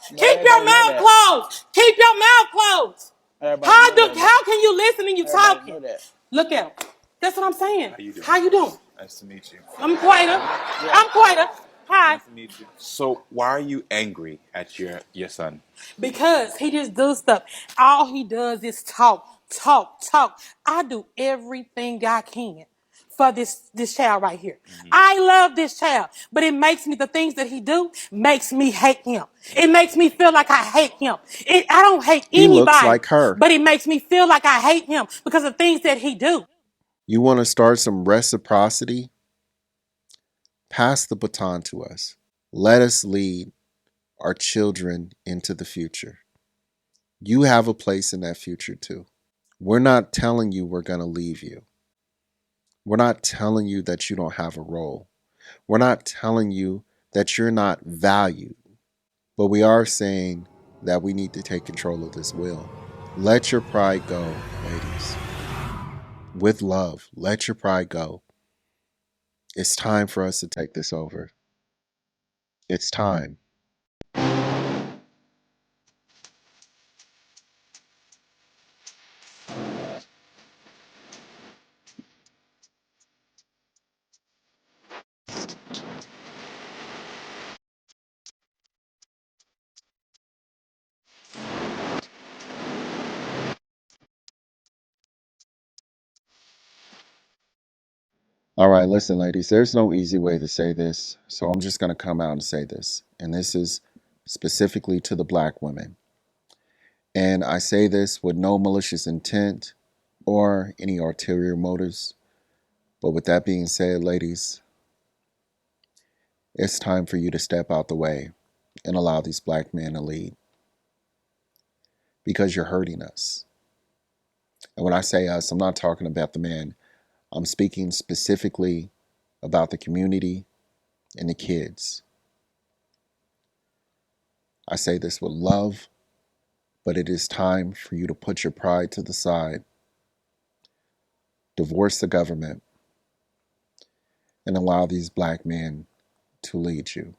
Keep your mouth closed. Keep your mouth closed. How can you listen and you talking? Look at him. That's what I'm saying. How you doing? Nice to meet you. I'm Quaida. Hi. Nice to meet you. So why are you angry at your son? Because he just does stuff. All he does is talk. I do everything I can for this child right here. I love this child, but it makes me, the things that he do makes me hate him. It makes me feel like I hate him. I don't hate He anybody, looks like her. but it makes me feel like I hate him because of things that he do. You want to start some reciprocity? Pass the baton to us. Let us lead our children into the future. You have a place in that future too. We're not telling you we're going to leave you. We're not telling you that you don't have a role. We're not telling you that you're not valued. But we are saying that we need to take control of this will. Let your pride go, ladies. With love, let your pride go. It's time for us to take this over. It's time. All right, listen, ladies, there's no easy way to say this, so I'm just going to come out and say this. And this is specifically to the black women. And I say this with no malicious intent or any ulterior motives. But with that being said, ladies, it's time for you to step out the way and allow these black men to lead. Because you're hurting us. And when I say us, I'm not talking about the men. I'm speaking specifically about the community and the kids. I say this with love, but it is time for you to put your pride to the side, divorce the government, and allow these black men to lead you.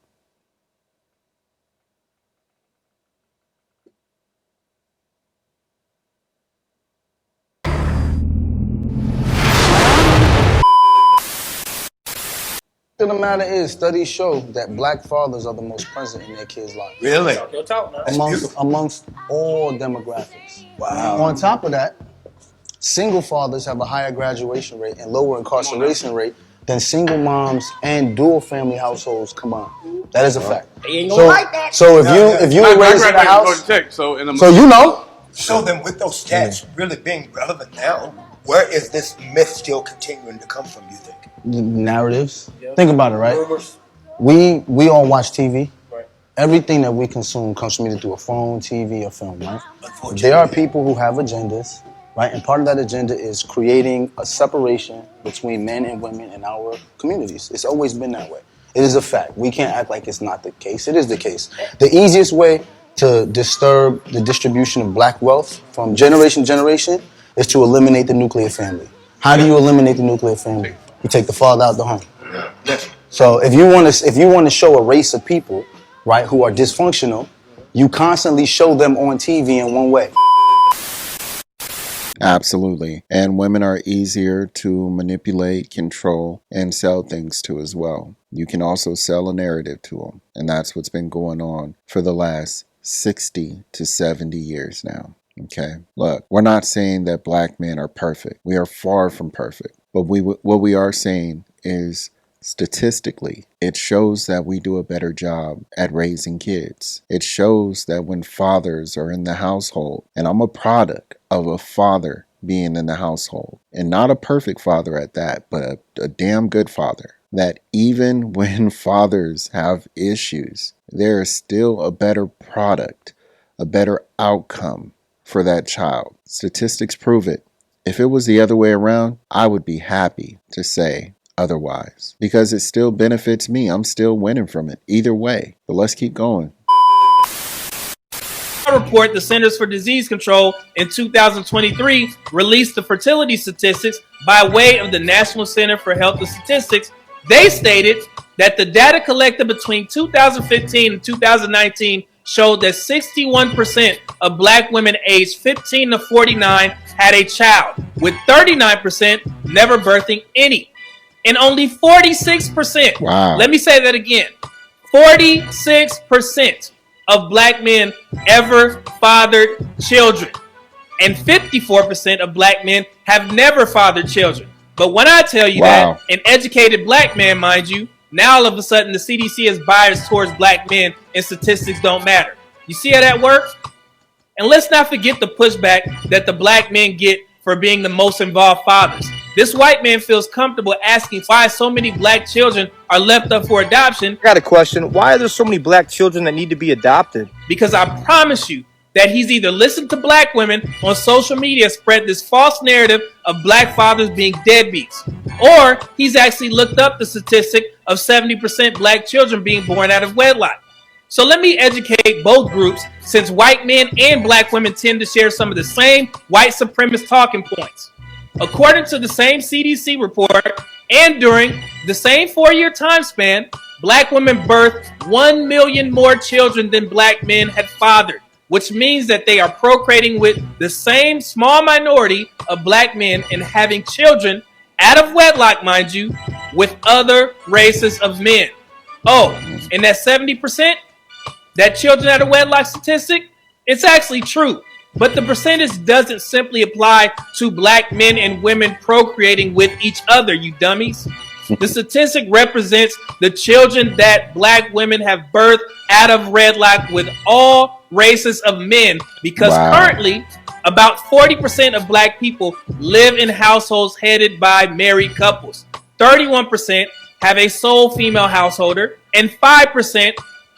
The matter is, studies show that black fathers are the most present in their kids' lives. Really? Amongst all demographics. Wow. On top of that, single fathers have a higher graduation rate and lower incarceration rate than single moms and dual family households combined. That is a fact. So if you were raised in a house, so you know. So then with those stats really being relevant now, where is this myth still continuing to come from, you think? Narratives. Think about it, right? We all watch TV. Right. Everything that we consume comes from either through a phone, TV, or film, right? There are people who have agendas, right? And part of that agenda is creating a separation between men and women in our communities. It's always been that way. It is a fact. We can't act like it's not the case. It is the case. The easiest way to disturb the distribution of black wealth from generation to generation is to eliminate the nuclear family. How do you eliminate the nuclear family? You take the father out the home. Yes. So if you want to show a race of people, right, who are dysfunctional, you constantly show them on TV in one way. Absolutely. And women are easier to manipulate, control, and sell things to as well. You can also sell a narrative to them. And that's what's been going on for the last 60 to 70 years now. Okay, look, we're not saying that black men are perfect. We are far from perfect. But what we are saying is statistically, it shows that we do a better job at raising kids. It shows that when fathers are in the household, and I'm a product of a father being in the household, and not a perfect father at that, but a damn good father, that even when fathers have issues, there is still a better product, a better outcome for that child. Statistics prove it. If it was the other way around, I would be happy to say otherwise because it still benefits me. I'm still winning from it either way. But let's keep going. Report, the Centers for Disease Control in 2023 released the fertility statistics by way of the National Center for Health and Statistics. They stated that the data collected between 2015 and 2019 showed that 61% of black women aged 15 to 49 had a child, with 39% never birthing any. And only 46%, Wow. let me say that again, 46% of black men ever fathered children. And 54% of black men have never fathered children. But when I tell you Wow. that, an educated black man, mind you, now all of a sudden the CDC is biased towards black men and statistics don't matter. You see how that works? And let's not forget the pushback that the black men get for being the most involved fathers. This white man feels comfortable asking why so many black children are left up for adoption. I got a question. Why are there so many black children that need to be adopted? Because I promise you that he's either listened to black women on social media spread this false narrative of black fathers being deadbeats, or he's actually looked up the statistic of 70% black children being born out of wedlock. So let me educate both groups, since white men and black women tend to share some of the same white supremacist talking points. According to the same CDC report, and during the same 4-year time span, black women birthed 1 million more children than black men had fathered, which means that they are procreating with the same small minority of black men and having children out of wedlock, mind you, with other races of men. Oh, and that 70%, that children out of wedlock statistic, it's actually true. But the percentage doesn't simply apply to black men and women procreating with each other, you dummies. The statistic represents the children that black women have birthed out of wedlock with all races of men, because currently about 40% of black people live in households headed by married couples. 31% have a sole female householder, and 5%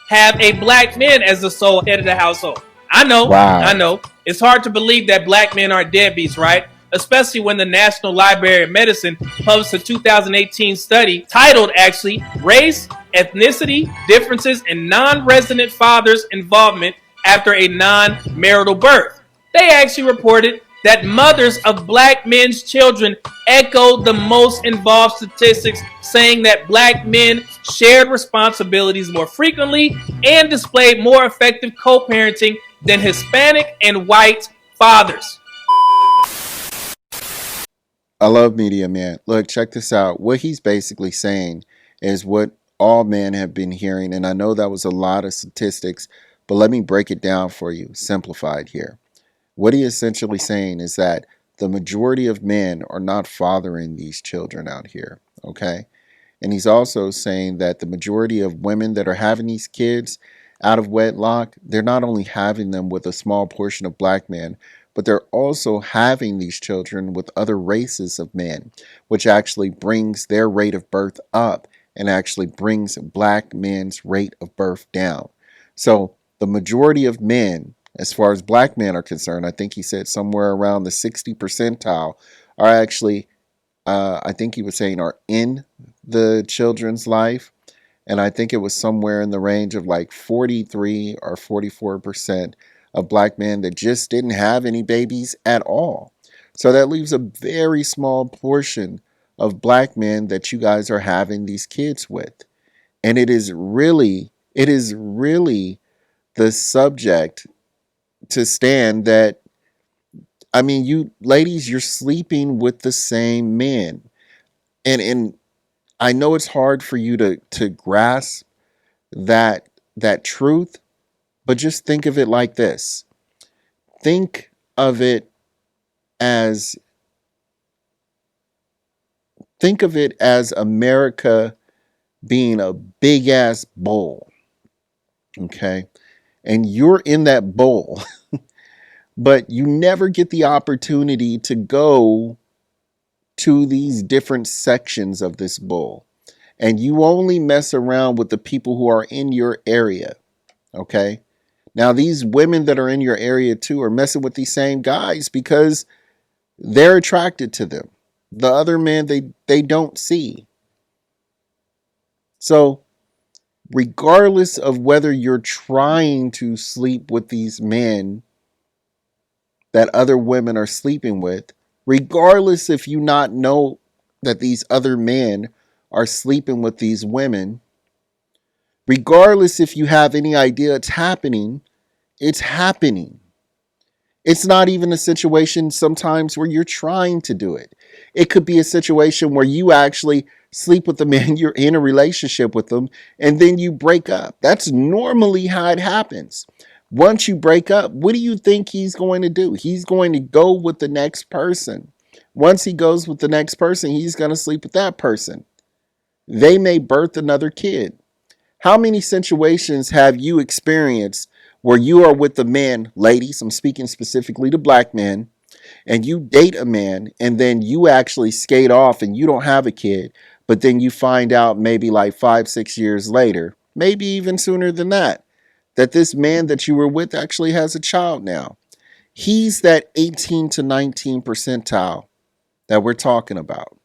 have a black man as the sole head of the household. I know. It's hard to believe that black men aren't deadbeats, right? Especially when the National Library of Medicine published a 2018 study titled, actually, Race, Ethnicity, Differences, and Non-Resident Fathers' Involvement After a Non-Marital Birth. They actually reported that mothers of black men's children echoed the most involved statistics, saying that black men shared responsibilities more frequently and displayed more effective co-parenting than Hispanic and white fathers. I love Media Man. Look, check this out. What he's basically saying is what all men have been hearing, and I know that was a lot of statistics, but let me break it down for you, simplified here. What he is essentially saying is that the majority of men are not fathering these children out here, okay? And he's also saying that the majority of women that are having these kids out of wedlock, they're not only having them with a small portion of black men, but they're also having these children with other races of men, which actually brings their rate of birth up and actually brings black men's rate of birth down. So the majority of men, as far as black men are concerned, I think he said somewhere around the 60 percentile are actually, I think he was saying, are in the children's life. And I think it was somewhere in the range of like 43 or 44% of black men that just didn't have any babies at all. So that leaves a very small portion of black men that you guys are having these kids with. And it is really the subject to stand that, I mean, you ladies, you're sleeping with the same men. And I know it's hard for you to grasp that truth, but just think of it like this. Think of it as America being a big ass bowl. Okay? And you're in that bowl. But you never get the opportunity to go to these different sections of this bowl. And you only mess around with the people who are in your area. Okay? Now, these women that are in your area too are messing with these same guys because they're attracted to them. The other men they don't see. So, regardless of whether you're trying to sleep with these men that other women are sleeping with, regardless if you not know that these other men are sleeping with these women, Regardless if you have any idea it's happening, it's happening. It's not even a situation sometimes where you're trying to do it. It could be a situation where you actually sleep with the man, you're in a relationship with them, and then you break up. That's normally how it happens. Once you break up, what do you think he's going to do? He's going to go with the next person. Once he goes with the next person, he's going to sleep with that person. They may birth another kid. How many situations have you experienced where you are with a man, ladies, I'm speaking specifically to black men, and you date a man and then you actually skate off and you don't have a kid, but then you find out maybe like 5-6 years later, maybe even sooner than that, that this man that you were with actually has a child now. He's that 18 to 19 percentile that we're talking about.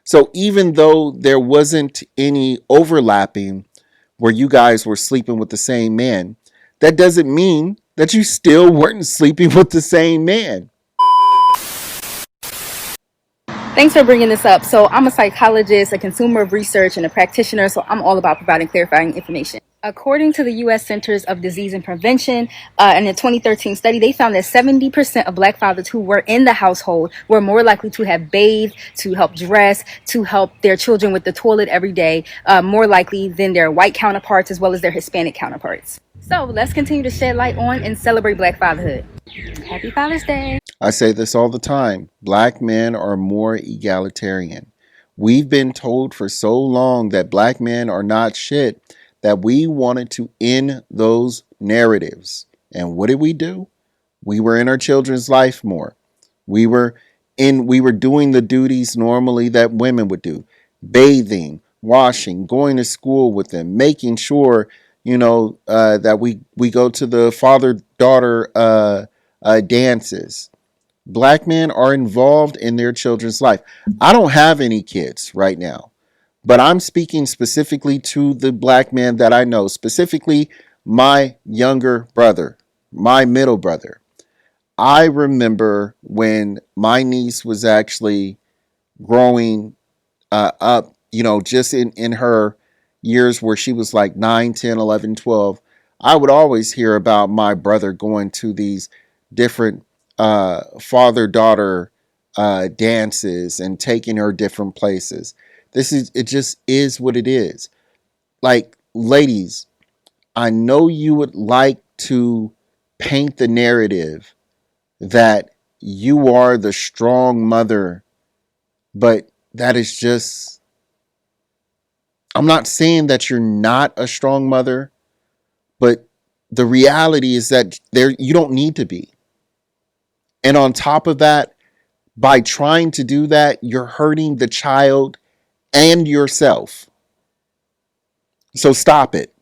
So even though there wasn't any overlapping where you guys were sleeping with the same man, that doesn't mean that you still weren't sleeping with the same man. Thanks for bringing this up. So I'm a psychologist, a consumer of research, and a practitioner, so I'm all about providing clarifying information. According to the U.S. Centers of Disease and Prevention, in a 2013 study, they found that 70% of black fathers who were in the household were more likely to have bathed, to help dress, to help their children with the toilet every day, more likely than their white counterparts as well as their Hispanic counterparts. So let's continue to shed light on and celebrate black fatherhood. Happy Father's Day. I say this all the time. Black men are more egalitarian. We've been told for so long that black men are not shit that we wanted to end those narratives. And what did we do? We were in our children's life more. We were doing the duties normally that women would do. Bathing, washing, going to school with them, making sure, that we go to the father-daughter dances. Black men are involved in their children's life. I don't have any kids right now, but I'm speaking specifically to the black men that I know, specifically my younger brother, my middle brother. I remember when my niece was actually growing up, just in her years where she was like 9, 10, 11, 12. I would always hear about my brother going to these different father-daughter dances and taking her different places. It just is what it is. Like, ladies, I know you would like to paint the narrative that you are the strong mother, but that is just, I'm not saying that you're not a strong mother, but the reality is that you don't need to be. And on top of that, by trying to do that, you're hurting the child and yourself. So stop it.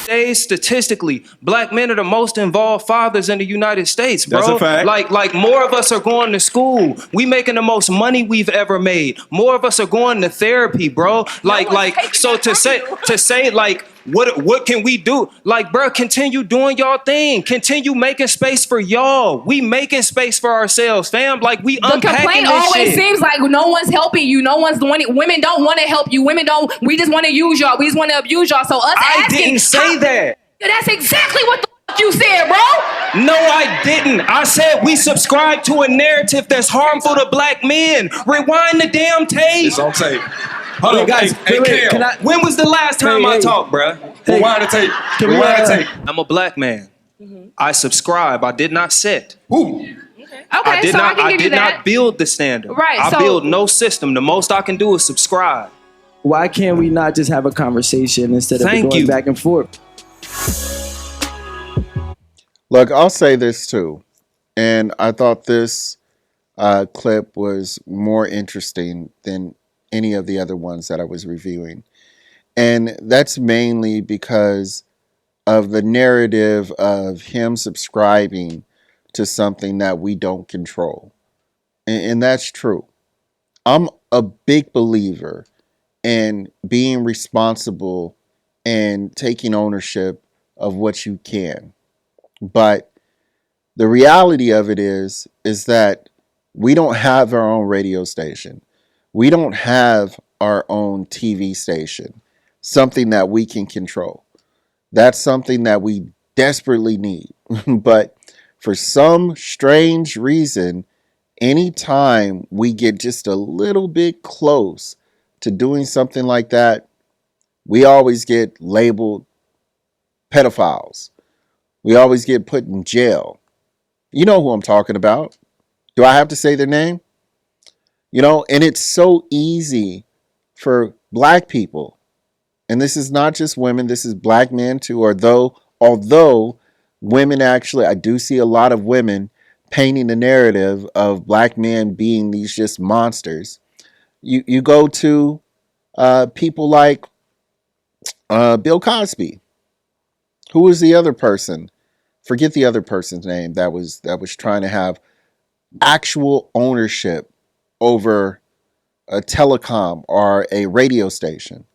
Days, statistically, black men are the most involved fathers in the United States, bro. That's a fact. Like more of us are going to school. We making the most money we've ever made. More of us are going to therapy, bro. So to say like what can we do? Like, bro, continue doing y'all thing. Continue making space for y'all. We making space for ourselves, fam. Like, we the unpacking complaint this always shit. seems like no one's helping you. No one's doing it. Women don't want to help you. We just want to use y'all. We just want to abuse y'all. So I didn't say that. That's exactly what the fuck you said, bro. No, I didn't. I said we subscribe to a narrative that's harmful to black men. Rewind the damn tape. It's on tape. Hold on, guys. Hey, Kale. When was the last time I talked, bruh? Rewind the tape. Rewind the tape. I'm a black man. I subscribe. I did not set. Ooh. Okay, I did so not. I can I give you did that. not build the standard. Right, I so- build no system. The most I can do is subscribe. Why can't we not just have a conversation instead of Thank going you. back and forth? Look, I'll say this too. And I thought this clip was more interesting than any of the other ones that I was reviewing. And that's mainly because of the narrative of him subscribing to something that we don't control. And that's true. I'm a big believer in being responsible and taking ownership of what you can. But the reality of it is that we don't have our own radio station. We don't have our own TV station. something that we can control. That's something that we desperately need. But for some strange reason, anytime we get just a little bit close to doing something like that, we always get labeled pedophiles. We always get put in jail. You know who I'm talking about. Do I have to say their name? And it's so easy for black people. And this is not just women, this is black men too. Although women actually, I do see a lot of women painting the narrative of black men being these just monsters. You go to people like Bill Cosby. Who was the other person? Forget the other person's name that was trying to have actual ownership over a telecom or a radio station.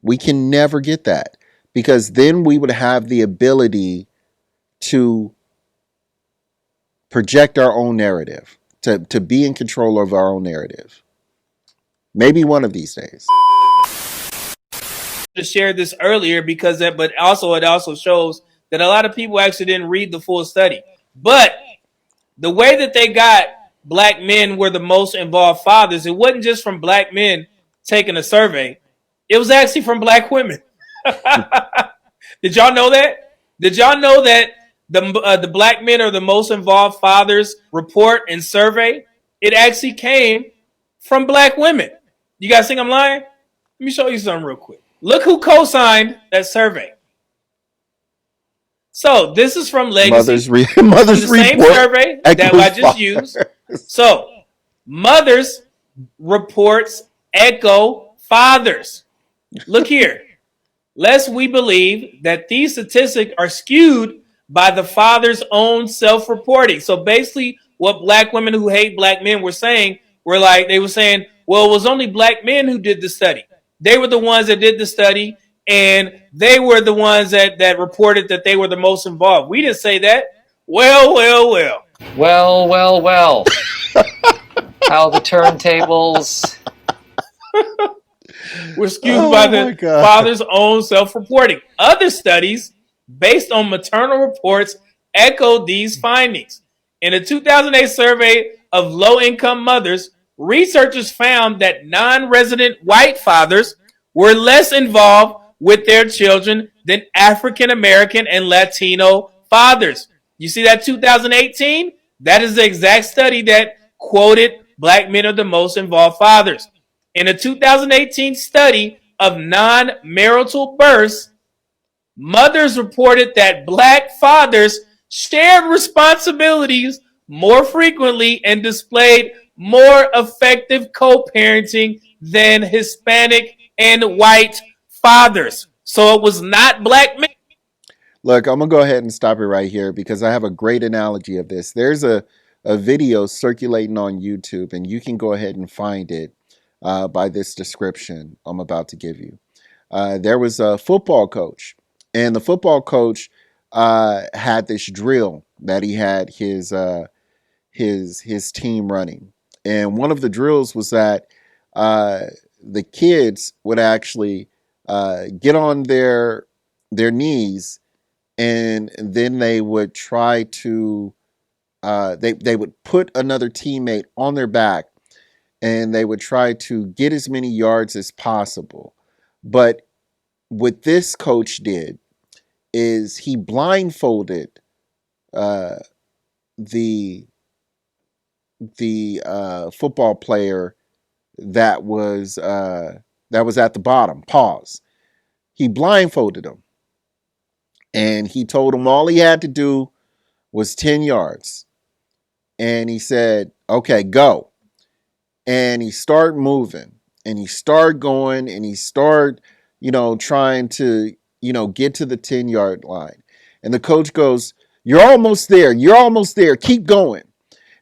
We can never get that, because then we would have the ability to project our own narrative, to be in control of our own narrative. Maybe one of these days. To share this earlier because but also it also shows that a lot of people actually didn't read the full study. But the way that they got black men were the most involved fathers, it wasn't just from black men taking a survey. It was actually from black women. Did y'all know that? Did y'all know that the black men are the most involved fathers report and survey? It actually came from black women. You guys think I'm lying? Let me show you something real quick. Look who co-signed that survey. So this is from Legacy. Mother's the same report survey that I just used. So mothers reports echo fathers. Look here. Lest we believe that these statistics are skewed by the father's own self-reporting. So basically what black women who hate black men were saying they were saying, well, it was only black men who did the study. They were the ones that did the study, and they were the ones that reported that they were the most involved. We didn't say that. Well. How the turntables. We're skewed by the father's own self-reporting. Other studies, based on maternal reports, echoed these findings. In a 2008 survey of low-income mothers, researchers found that non-resident white fathers were less involved with their children than African American and Latino fathers. You see that 2018? That is the exact study that quoted black men are the most involved fathers. In a 2018 study of non-marital births, mothers reported that black fathers shared responsibilities more frequently and displayed more effective co-parenting than Hispanic and white fathers. So it was not black men. Look, I'm going to go ahead and stop it right here because I have a great analogy of this. There's a video circulating on YouTube, and you can go ahead and find it by this description I'm about to give you. There was a football coach, and the football coach had this drill that he had his team running. And one of the drills was that the kids would actually get on their knees, and then they would try to they would put another teammate on their back, and they would try to get as many yards as possible. But what this coach did is he blindfolded the football player that was at the bottom. Pause. He blindfolded him, and he told him all he had to do was 10 yards. And he said, "Okay, go." And he started moving, and he started going, and he started, trying to, get to the 10-yard line. And the coach goes, "You're almost there. You're almost there. Keep going."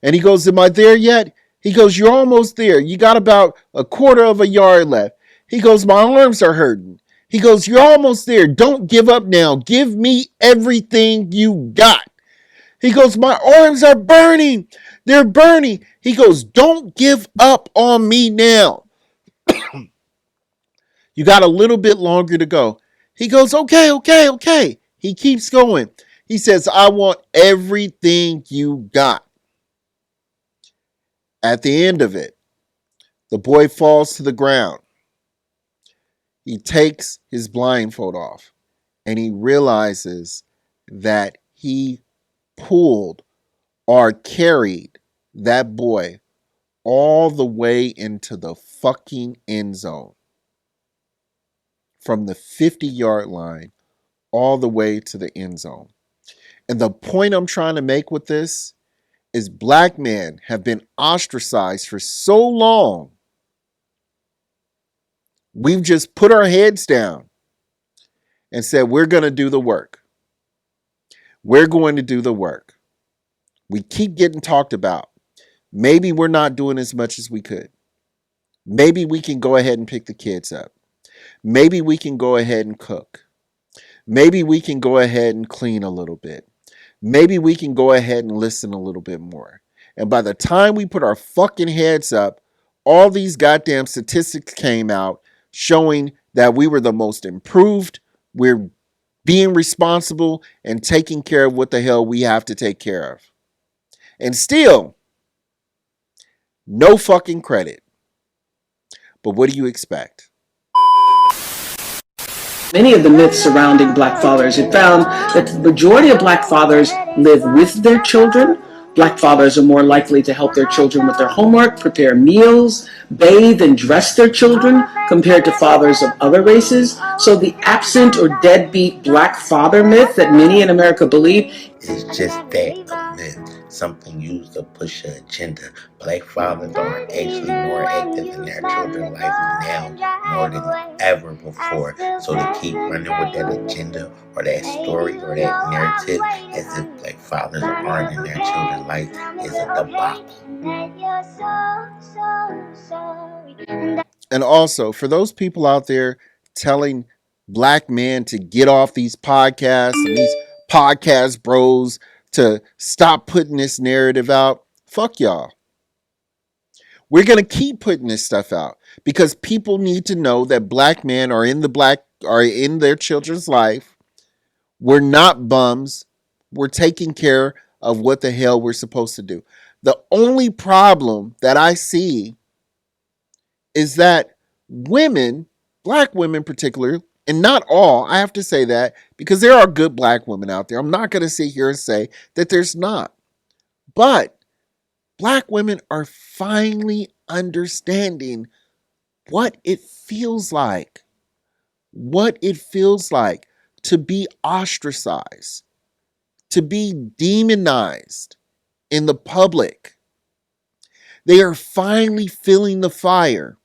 And he goes, "Am I there yet?" He goes, "You're almost there. You got about a quarter of a yard left." He goes, "My arms are hurting." He goes, "You're almost there. Don't give up now. Give me everything you got." He goes, "My arms are burning. They're burning." He goes, "Don't give up on me now. You got a little bit longer to go. He goes, okay, okay, okay. He keeps going. He says, I want everything you got. At the end of it, the boy falls to the ground. He takes his blindfold off and he realizes that he pulled or carried that boy all the way into the fucking end zone. From the 50-yard line all the way to the end zone. And the point I'm trying to make with this is black men have been ostracized for so long. We've just put our heads down and said, we're going to do the work. We're going to do the work. We keep getting talked about. Maybe we're not doing as much as we could. Maybe we can go ahead and pick the kids up. Maybe we can go ahead and cook. Maybe we can go ahead and clean a little bit. Maybe we can go ahead and listen a little bit more. And by the time we put our fucking heads up, all these goddamn statistics came out showing that we were the most improved. We're being responsible and taking care of what the hell we have to take care of. And still, no fucking credit. But what do you expect? Many of the myths surrounding black fathers, it found that the majority of black fathers live with their children. Black fathers are more likely to help their children with their homework, prepare meals, bathe and dress their children compared to fathers of other races. So the absent or deadbeat black father myth that many in America believe is just that, a myth. Something used to push an agenda. Black fathers are actually more active in their children's life now more than ever before. So to keep running with that agenda or that story or that narrative as if black fathers aren't in their children's life is a debacle. And also, for those people out there telling black men to get off these podcasts and these podcast bros to stop putting this narrative out, fuck y'all. We're going to keep putting this stuff out because people need to know that black men are in their children's life. We're not bums. We're taking care of what the hell we're supposed to do. The only problem that I see is that women, black women particularly, and not all, I have to say that because there are good black women out there. I'm not going to sit here and say that there's not. But black women are finally understanding what it feels like. What it feels like to be ostracized, to be demonized in the public. They are finally feeling the fire.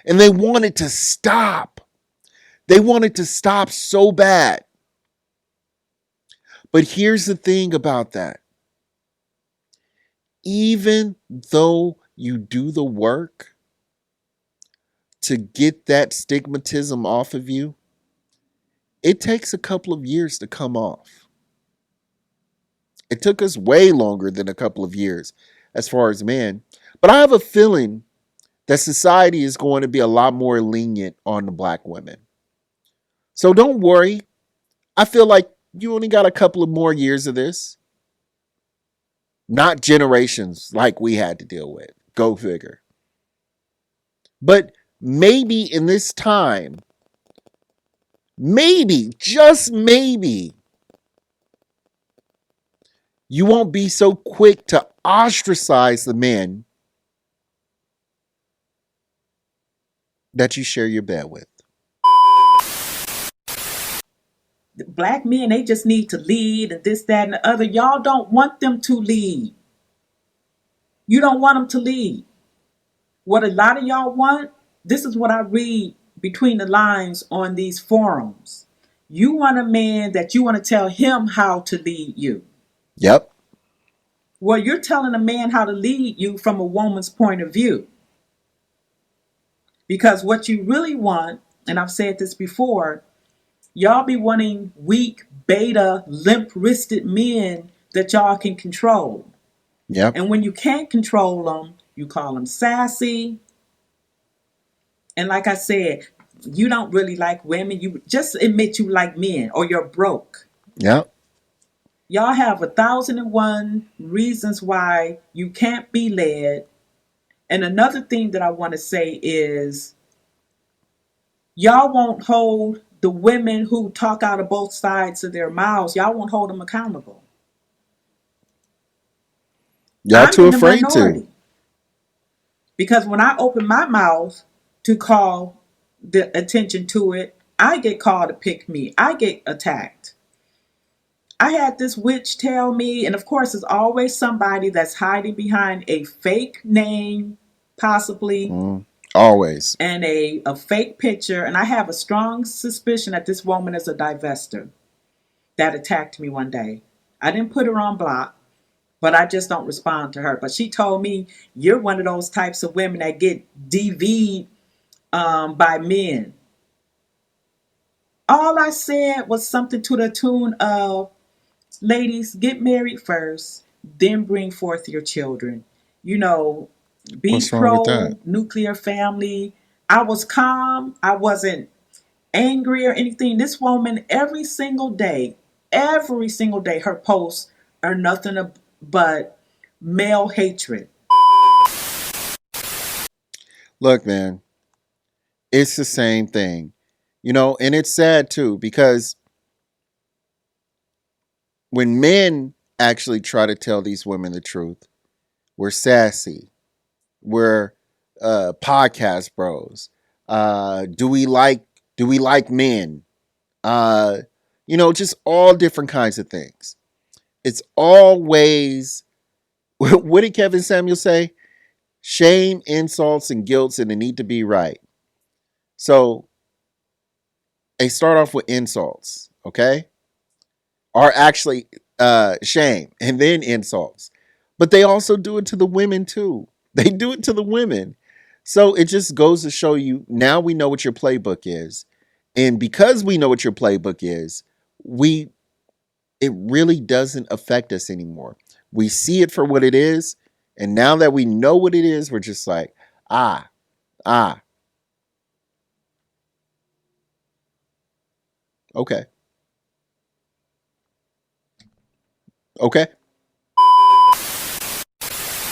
And they want it to stop. They want it to stop so bad. But here's the thing about that. Even though you do the work to get that stigmatism off of you, it takes a couple of years to come off. It took us way longer than a couple of years as far as men. But I have a feeling that society is going to be a lot more lenient on the black women. So don't worry. I feel like you only got a couple of more years of this. Not generations like we had to deal with. Go figure. But maybe in this time, maybe, just maybe, you won't be so quick to ostracize the men that you share your bed with. Black men, they just need to lead and this, that, and the other. Y'all don't want them to lead. You don't want them to lead. What a lot of y'all want, this is what I read between the lines on these forums. You want a man that you want to tell him how to lead you. Yep. Well, you're telling a man how to lead you from a woman's point of view. Because what you really want, and I've said this before, y'all be wanting weak, beta, limp-wristed men that y'all can control. Yep. And when you can't control them, you call them sassy. And like I said, you don't really like women. You just admit you like men, or you're broke. Yep. Y'all have 1,001 reasons why you can't be led. And another thing that I want to say is y'all won't hold the women who talk out of both sides of their mouths, y'all won't hold them accountable. Y'all I'm too in the afraid to. minority because when I open my mouth to call the attention to it, I get called to pick me. I get attacked. I had this witch tell me, and of course, it's always somebody that's hiding behind a fake name, possibly, Always. and a fake picture. And I have a strong suspicion that this woman is a divester that attacked me one day. I didn't put her on block, but I just don't respond to her. But she told me, you're one of those types of women that get DV'd by men. All I said was something to the tune of, ladies, get married first, then bring forth your children. You know, be What's wrong with that? pro nuclear family. I was calm. I wasn't angry or anything. This woman, every single day, her posts are nothing but male hatred. Look, man, it's the same thing. And it's sad too, because when men actually try to tell these women the truth, we're sassy. We're podcast bros. Do we like men? Just all different kinds of things. It's always what did Kevin Samuel say? Shame, insults, and guilt, and the need to be right. So they start off with insults, okay? Are actually shame and then insults. But they also do it to the women too. They do it to the women. So it just goes to show you, now we know what your playbook is. And because we know what your playbook is, it really doesn't affect us anymore. We see it for what it is. And now that we know what it is, we're just like, ah. Okay.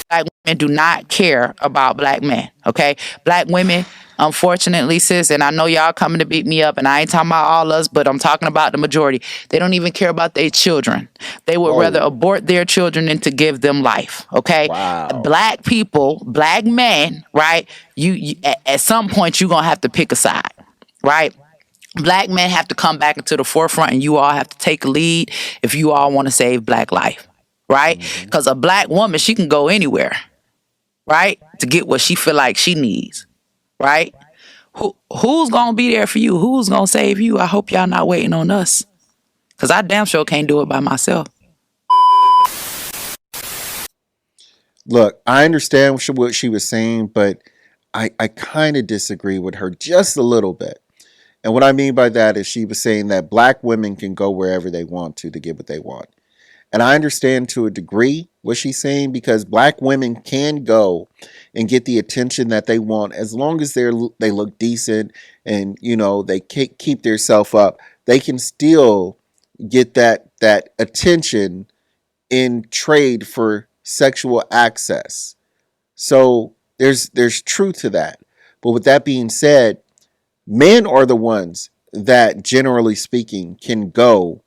Black women do not care about black men, okay? Black women, unfortunately, sis, and I know y'all coming to beat me up, and I ain't talking about all us, but I'm talking about the majority. They don't even care about their children. They would rather abort their children than to give them life, okay? Wow. Black people, black men, right? You at some point, you're going to have to pick a side, right? Black men have to come back into the forefront, and you all have to take a lead if you all want to save black life, right? Because a black woman, she can go anywhere, right, to get what she feel like she needs, right? Who's gonna be there for you? Who's gonna save you? I hope y'all not waiting on us, because I damn sure can't do it by myself. Look, I understand what she was saying, but I kind of disagree with her just a little bit. And what I mean by that is she was saying that black women can go wherever they want to get what they want. And I understand to a degree what she's saying, because black women can go and get the attention that they want as long as they look decent and they keep their self up. They can still get that attention in trade for sexual access. So there's truth to that. But with that being said, men are the ones that, generally speaking, can go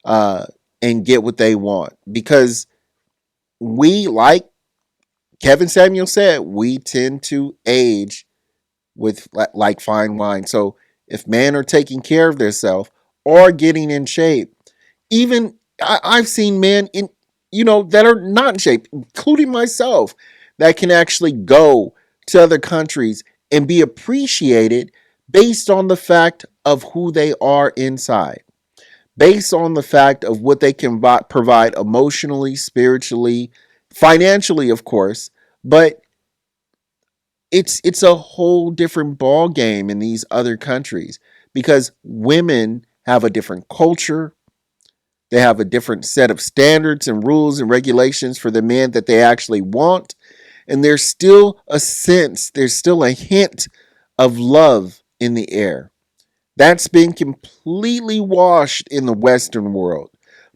and get what they want, because we, like Kevin Samuel said, we tend to age with like fine wine. So if men are taking care of themselves or getting in shape, even I've seen men that are not in shape, including myself, that can actually go to other countries and be appreciated based on the fact of who they are inside, based on the fact of what they can provide emotionally, spiritually, financially, of course. But it's a whole different ball game in these other countries, because women have a different culture. They have a different set of standards and rules and regulations for the men that they actually want. And there's still a hint of love in the air. That's been completely washed in the Western world,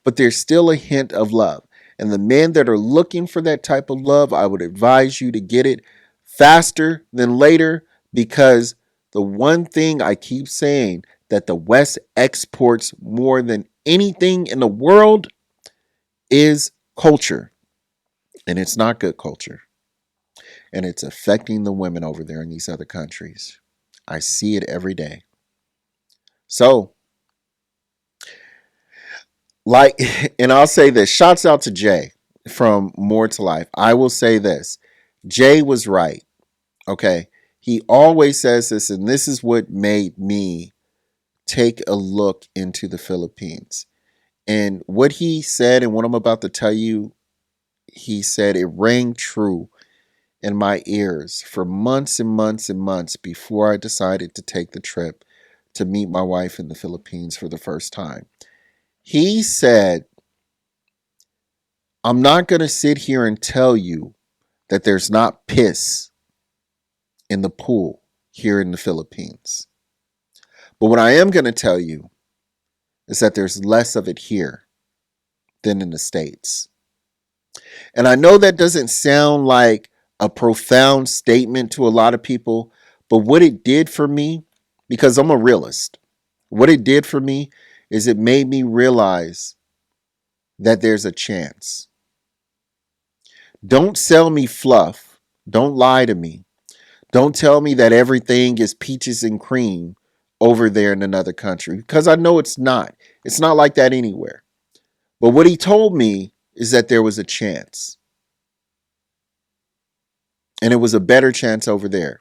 but there's still a hint of love. And the men that are looking for that type of love, I would advise you to get it faster than later, because the one thing I keep saying that the West exports more than anything in the world is culture. And it's not good culture. And it's affecting the women over there in these other countries. I see it every day. So, like, and I'll say this, shouts out to Jay from More to Life. I will say this, Jay was right. Okay. He always says this, and this is what made me take a look into the Philippines. And what he said, and what I'm about to tell you, he said it rang true in my ears for months and months and months before I decided to take the trip to meet my wife in the Philippines for the first time. He said, I'm not going to sit here and tell you that there's not piss in the pool here in the Philippines. But what I am going to tell you is that there's less of it here than in the States. And I know that doesn't sound like a profound statement to a lot of people, but what it did for me, because I'm a realist, what it did for me is it made me realize that there's a chance. Don't sell me fluff. Don't lie to me. Don't tell me that everything is peaches and cream over there in another country, because I know it's not. It's not like that anywhere. But what he told me is that there was a chance. And it was a better chance over there.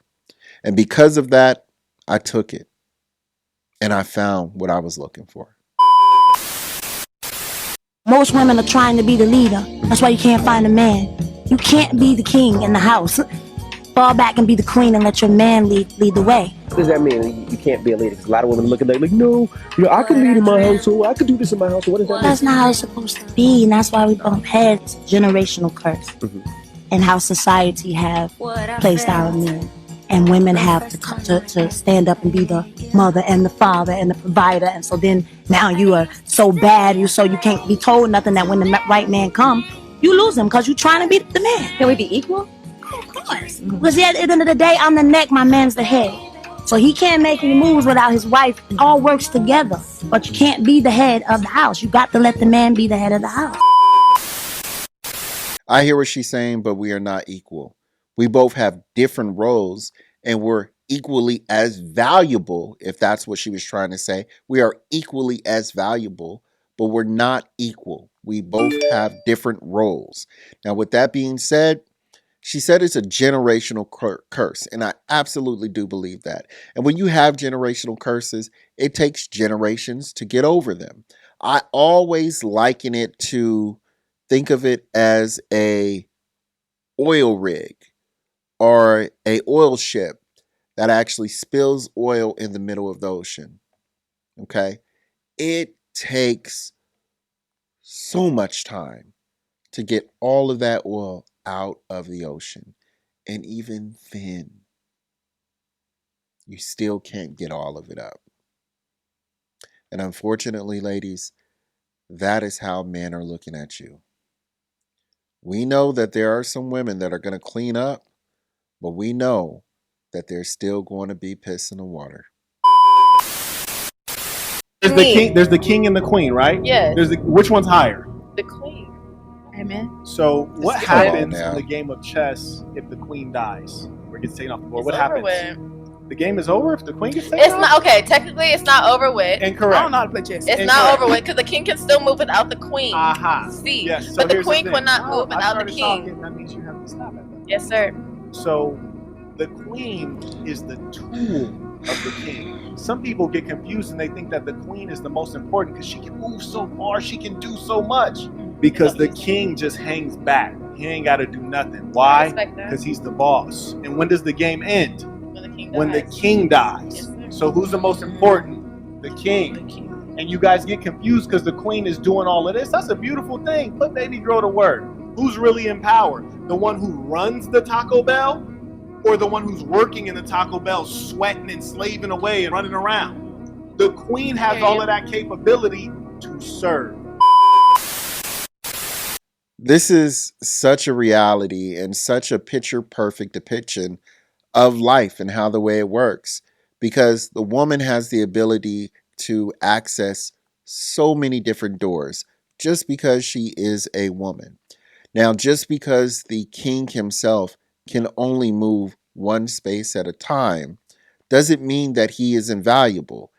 And because of that, I took it. And I found what I was looking for. Most women are trying to be the leader. That's why you can't find a man. You can't be the king in the house. Fall back and be the queen and let your man lead the way. What does that mean? You can't be a leader? Because a lot of women look at that like, no, I can lead in my household. I can do this in my household. What does that mean? That's not how it's supposed to be, and that's why we bump heads. Generational curse. And how society have placed our men. And women have to stand up and be the mother and the father and the provider. And so then now you are so bad, you can't be told nothing, that when the right man come, you lose him because you're trying to be the man. Can we be equal? Of course. Because at the end of the day, I'm the neck, my man's the head. So he can't make any moves without his wife. It all works together. But you can't be the head of the house. You got to let the man be the head of the house. I hear what she's saying, but we are not equal. We both have different roles, and we're equally as valuable, if that's what she was trying to say. We are equally as valuable, but we're not equal. We both have different roles. Now, with that being said, she said it's a generational curse, and I absolutely do believe that. And when you have generational curses, it takes generations to get over them. I always liken it to, think of it as a oil rig or a oil ship that actually spills oil in the middle of the ocean. Okay? It takes so much time to get all of that oil out of the ocean. And even then, you still can't get all of it up. And unfortunately, ladies, that is how men are looking at you. We know that there are some women that are going to clean up, but we know that there's still going to be piss in the water. There's the king and the queen, right? Yes. Which one's higher? The queen. Amen. So what happens in the game of chess if the queen dies or gets taken off the board? What happens? The game is over if the queen gets taken off? It's not okay. Technically, it's not over with. Incorrect. I don't know how to play chess. It's not over with because the king can still move without the queen. See, yes. But the queen cannot move without the king. That means you have to stop it. Yes, sir. So the queen is the tool of the king. Some people get confused and they think that the queen is the most important because she can move so far, she can do so much. Because the king just hangs back. He ain't got to do nothing. Why? Because he's the boss. And when does the game end? When the king dies. So who's the most important? The king. And you guys get confused because the queen is doing all of this. That's a beautiful thing. Put baby girl to work. Who's really in power? The one who runs the Taco Bell, or the one who's working in the Taco Bell, sweating and slaving away and running around? The queen has all of that capability to serve. This is such a reality and such a picture perfect depiction of life and how the way it works, because the woman has the ability to access so many different doors just because she is a woman. Now, just because the king himself can only move one space at a time doesn't mean that he is invaluable.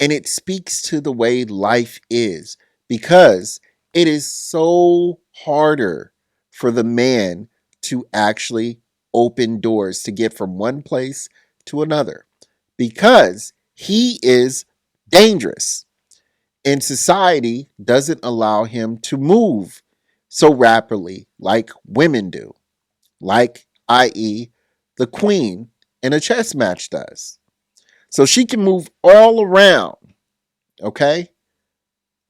And it speaks to the way life is, because it is so harder for the man to actually open doors to get from one place to another, because he is dangerous and society doesn't allow him to move so rapidly like women do, like, i.e., the queen in a chess match does. So she can move all around, okay?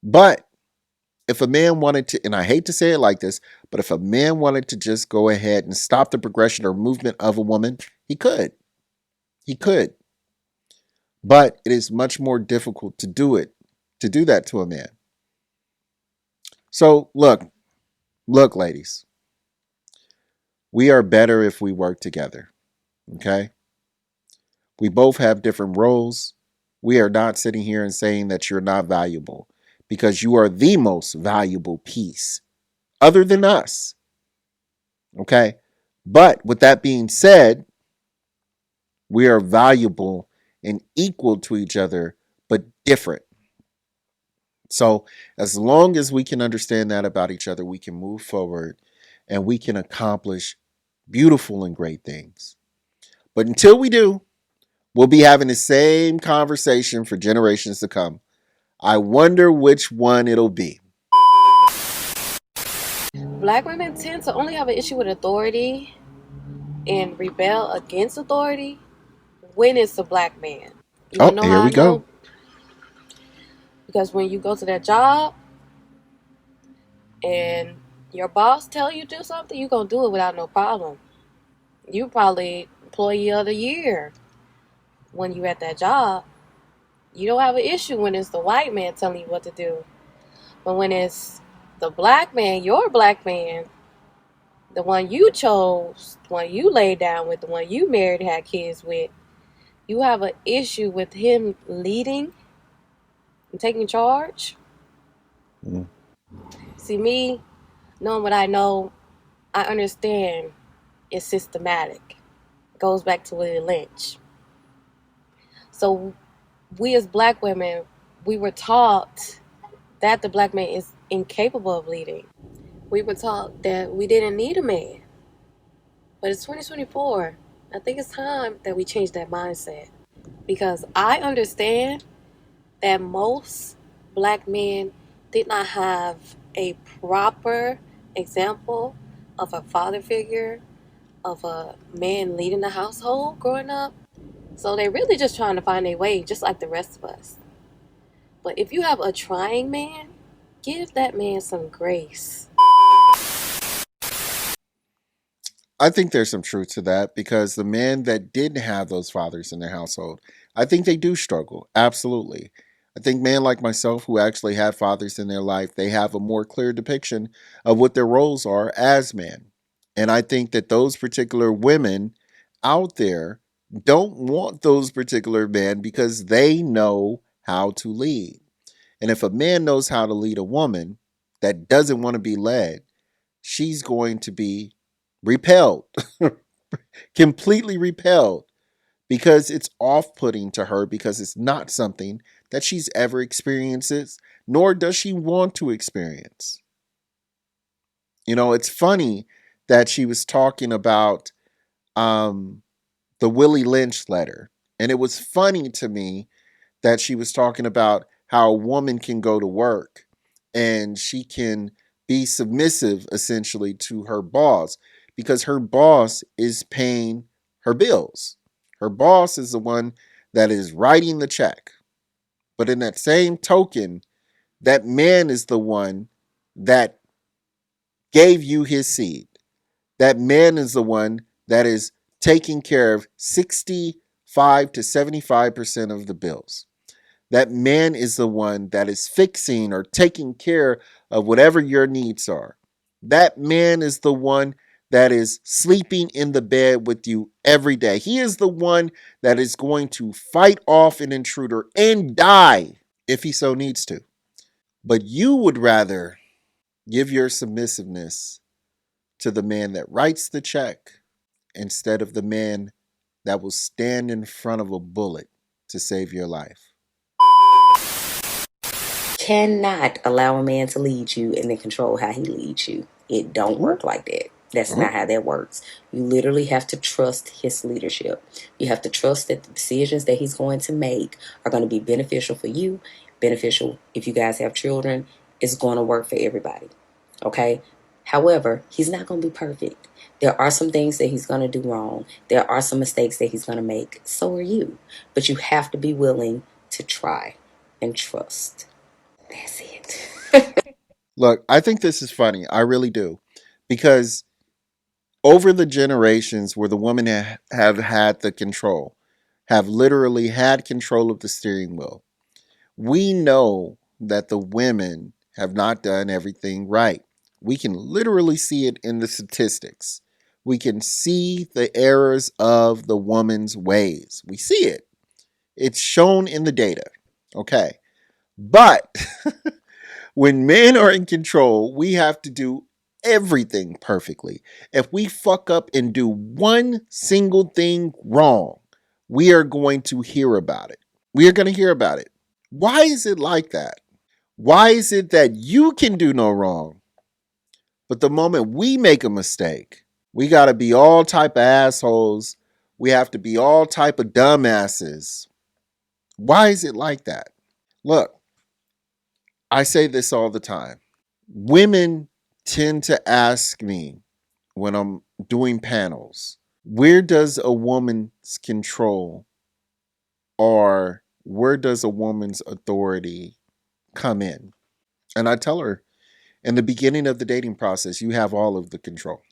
But if a man wanted to, and I hate to say it like this, but if a man wanted to just go ahead and stop the progression or movement of a woman, he could. He could. But it is much more difficult to do that to a man. So look, ladies, we are better if we work together, okay? We both have different roles. We are not sitting here and saying that you're not valuable, because you are the most valuable piece other than us. Okay. But with that being said, we are valuable and equal to each other, but different. So as long as we can understand that about each other, we can move forward and we can accomplish beautiful and great things. But until we do, we'll be having the same conversation for generations to come. I wonder which one it'll be. Black women tend to only have an issue with authority and rebel against authority when it's a black man. You wanna know Here how we I know? go. Because when you go to that job and your boss tell you to do something, you gonna do it without no problem. You probably employee of the year when you at that job. You don't have an issue when it's the white man telling you what to do. But when it's the black man, your black man, the one you chose, the one you laid down with, the one you married, had kids with, you have an issue with him leading and taking charge. See, me, knowing what I know, I understand it's systematic. It goes back to Willie Lynch. So we as black women, we were taught that the black man is incapable of leading. We were taught that we didn't need a man. But it's 2024. I think it's time that we change that mindset. Because I understand that most black men did not have a proper example of a father figure, of a man leading the household growing up. So they're really just trying to find their way, just like the rest of us. But if you have a trying man, give that man some grace. I think there's some truth to that, because the men that didn't have those fathers in their household, I think they do struggle. Absolutely. I think men like myself who actually had fathers in their life, they have a more clear depiction of what their roles are as men. And I think that those particular women out there don't want those particular men because they know how to lead. And if a man knows how to lead a woman that doesn't want to be led, she's going to be repelled, completely repelled, because it's off putting to her, because it's not something that she's ever experienced, nor does she want to experience. You know, it's funny that she was talking about the Willie Lynch letter. And it was funny to me that she was talking about how a woman can go to work and she can be submissive essentially to her boss, because her boss is paying her bills. Her boss is the one that is writing the check. But in that same token, that man is the one that gave you his seed. That man is the one that is taking care of 65 to 75% of the bills. That man is the one that is fixing or taking care of whatever your needs are. That man is the one that is sleeping in the bed with you every day. He is the one that is going to fight off an intruder and die if he so needs to. But you would rather give your submissiveness to the man that writes the check instead of the man that will stand in front of a bullet to save your life. Cannot allow a man to lead you and then control how he leads you. It don't work like that. That's not how that works. You literally have to trust his leadership. You have to trust that the decisions that he's going to make are going to be beneficial for you, beneficial if you guys have children. It's going to work for everybody. Okay? However, he's not going to be perfect. There are some things that he's going to do wrong. There are some mistakes that he's going to make. So are you. But you have to be willing to try and trust. That's it. Look, I think this is funny. I really do. Because over the generations where the women have had the control, have literally had control of the steering wheel, we know that the women have not done everything right. We can literally see it in the statistics. We can see the errors of the woman's ways. We see it. It's shown in the data. Okay. But when men are in control, we have to do everything perfectly. If we fuck up and do one single thing wrong, we are going to hear about it. We are going to hear about it. Why is it like that? Why is it that you can do no wrong, but the moment we make a mistake, we got to be all type of assholes. We have to be all type of dumbasses. Why is it like that? Look, I say this all the time. Women tend to ask me when I'm doing panels, where does a woman's control or where does a woman's authority come in? And I tell her, in the beginning of the dating process, you have all of the control.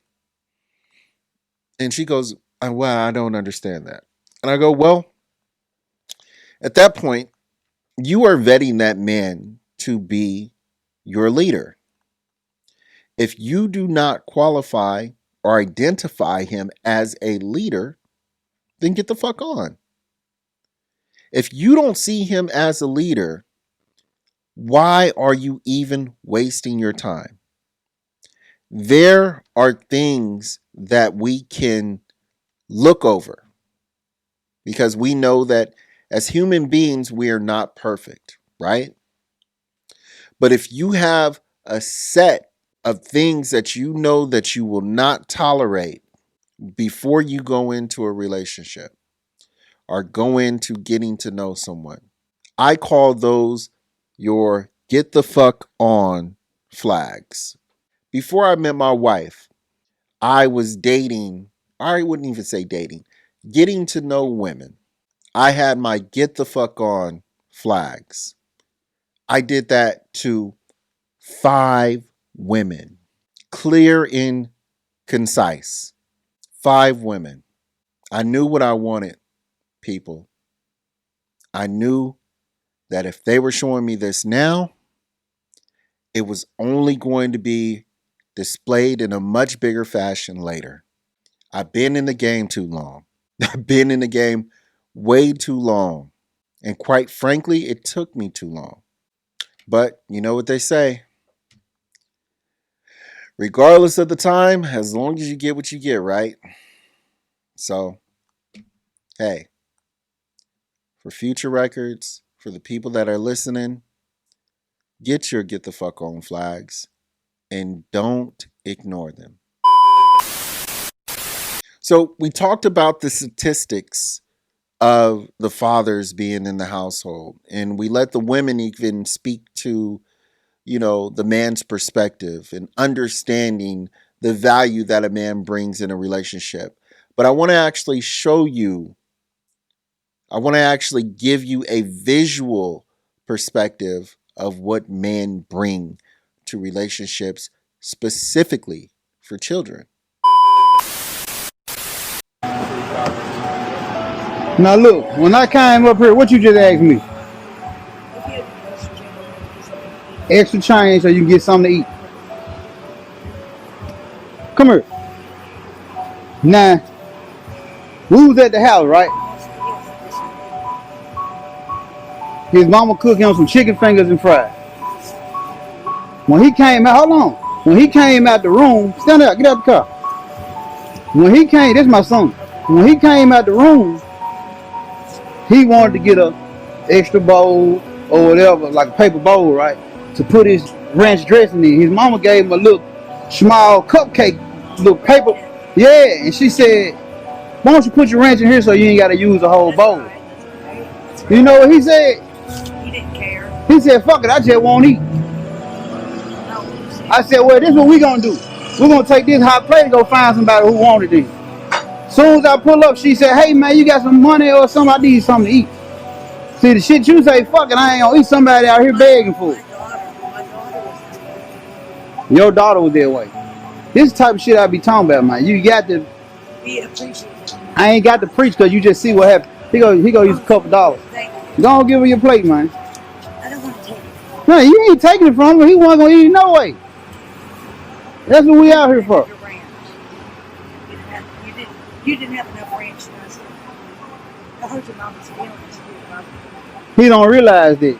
And she goes, well, I don't understand that. And I go, well, at that point, you are vetting that man to be your leader. If you do not qualify or identify him as a leader, then get the fuck on. If you don't see him as a leader, why are you even wasting your time? There are things that we can look over because we know that as human beings, we are not perfect, right? But if you have a set of things that you know that you will not tolerate before you go into a relationship or go into getting to know someone, I call those your get the fuck on flags. Before I met my wife, I was dating, I wouldn't even say dating, getting to know women. I had my get the fuck on flags. I did that to 5 women. Clear and concise. 5 women. I knew what I wanted, people. I knew that if they were showing me this now, it was only going to be displayed in a much bigger fashion later. I've been in the game too long. I've been in the game way too long. And quite frankly, it took me too long. But you know what they say. Regardless of the time, as long as you get what you get, right? So, hey, for future records, for the people that are listening, get your get the fuck on flags and don't ignore them. So, we talked about the statistics of the fathers being in the household, and we let the women even speak to, you know, the man's perspective and understanding the value that a man brings in a relationship. But I want to actually show you, I want to actually give you a visual perspective of what men bring to relationships, specifically for children. Now look, when I came up here, what you just asked me? Extra change so you can get something to eat. Come here. Nah, we was at the house, right? His mama cooked him some chicken fingers and fries. When he came out, hold on. When he came out the room, stand up, get out the car. When he came, this is my son. When he came out the room, he wanted to get a extra bowl or whatever, like a paper bowl, right? To put his ranch dressing in. His mama gave him a little small cupcake, little paper. Yeah, and she said, why don't you put your ranch in here so you ain't got to use a whole bowl? You know what he said? He didn't care. He said, fuck it, I just won't eat. I said, well, this is what we gonna do. We're gonna take this hot plate and go find somebody who wanted it. Soon as I pull up, she said, hey man, you got some money or something? I need something to eat. See, the shit you say, fuck it, I ain't gonna eat. Somebody out here begging for it. Your daughter was that way. This type of shit I be talking about, man. You got to be appreciative. I ain't got to preach because you just see what happened. He go use a couple dollars. Go on, give her your plate, man. I don't want to take it. No, you ain't taking it from him. He wasn't gonna eat it no way. That's what we out here for. You didn't have enough ranch last night. I hurt your mama's feelings. He don't realize that.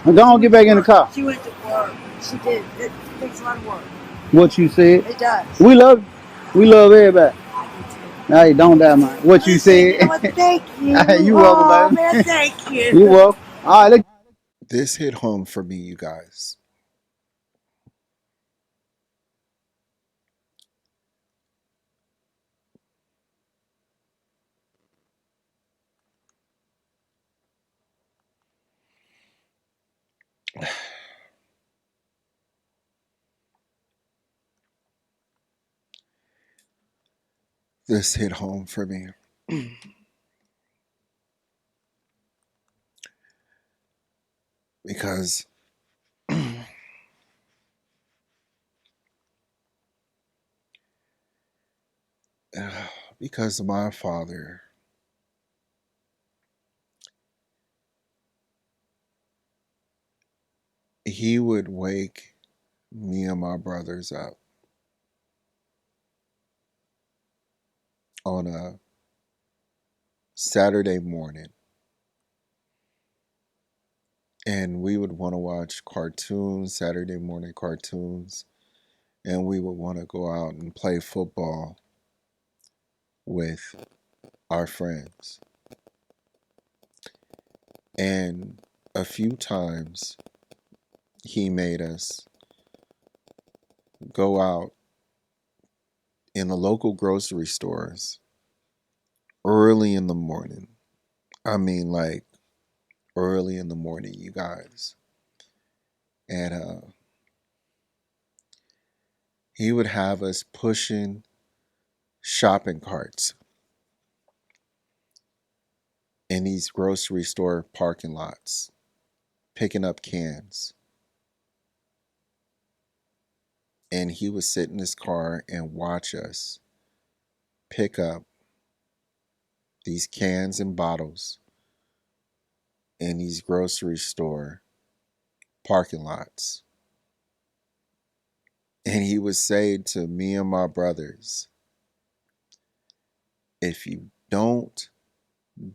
Go on, get back in the car. She went to work. She did. It takes a lot of work. What you said? It does. We love everybody. Hey, don't die, man. What you said? Thank you. You welcome, baby. Man, thank you. You welcome. All right, look. This hit home for me, you guys. This hit home for me. Because because my father, he would wake me and my brothers up on a Saturday morning, and we would want to watch cartoons, Saturday morning cartoons, and we would want to go out and play football with our friends. And a few times he made us go out in the local grocery stores early in the morning. I mean, like early in the morning, you guys. And he would have us pushing shopping carts in these grocery store parking lots, picking up cans. And he would sit in his car and watch us pick up these cans and bottles in these grocery store parking lots. And he would say to me and my brothers, if you don't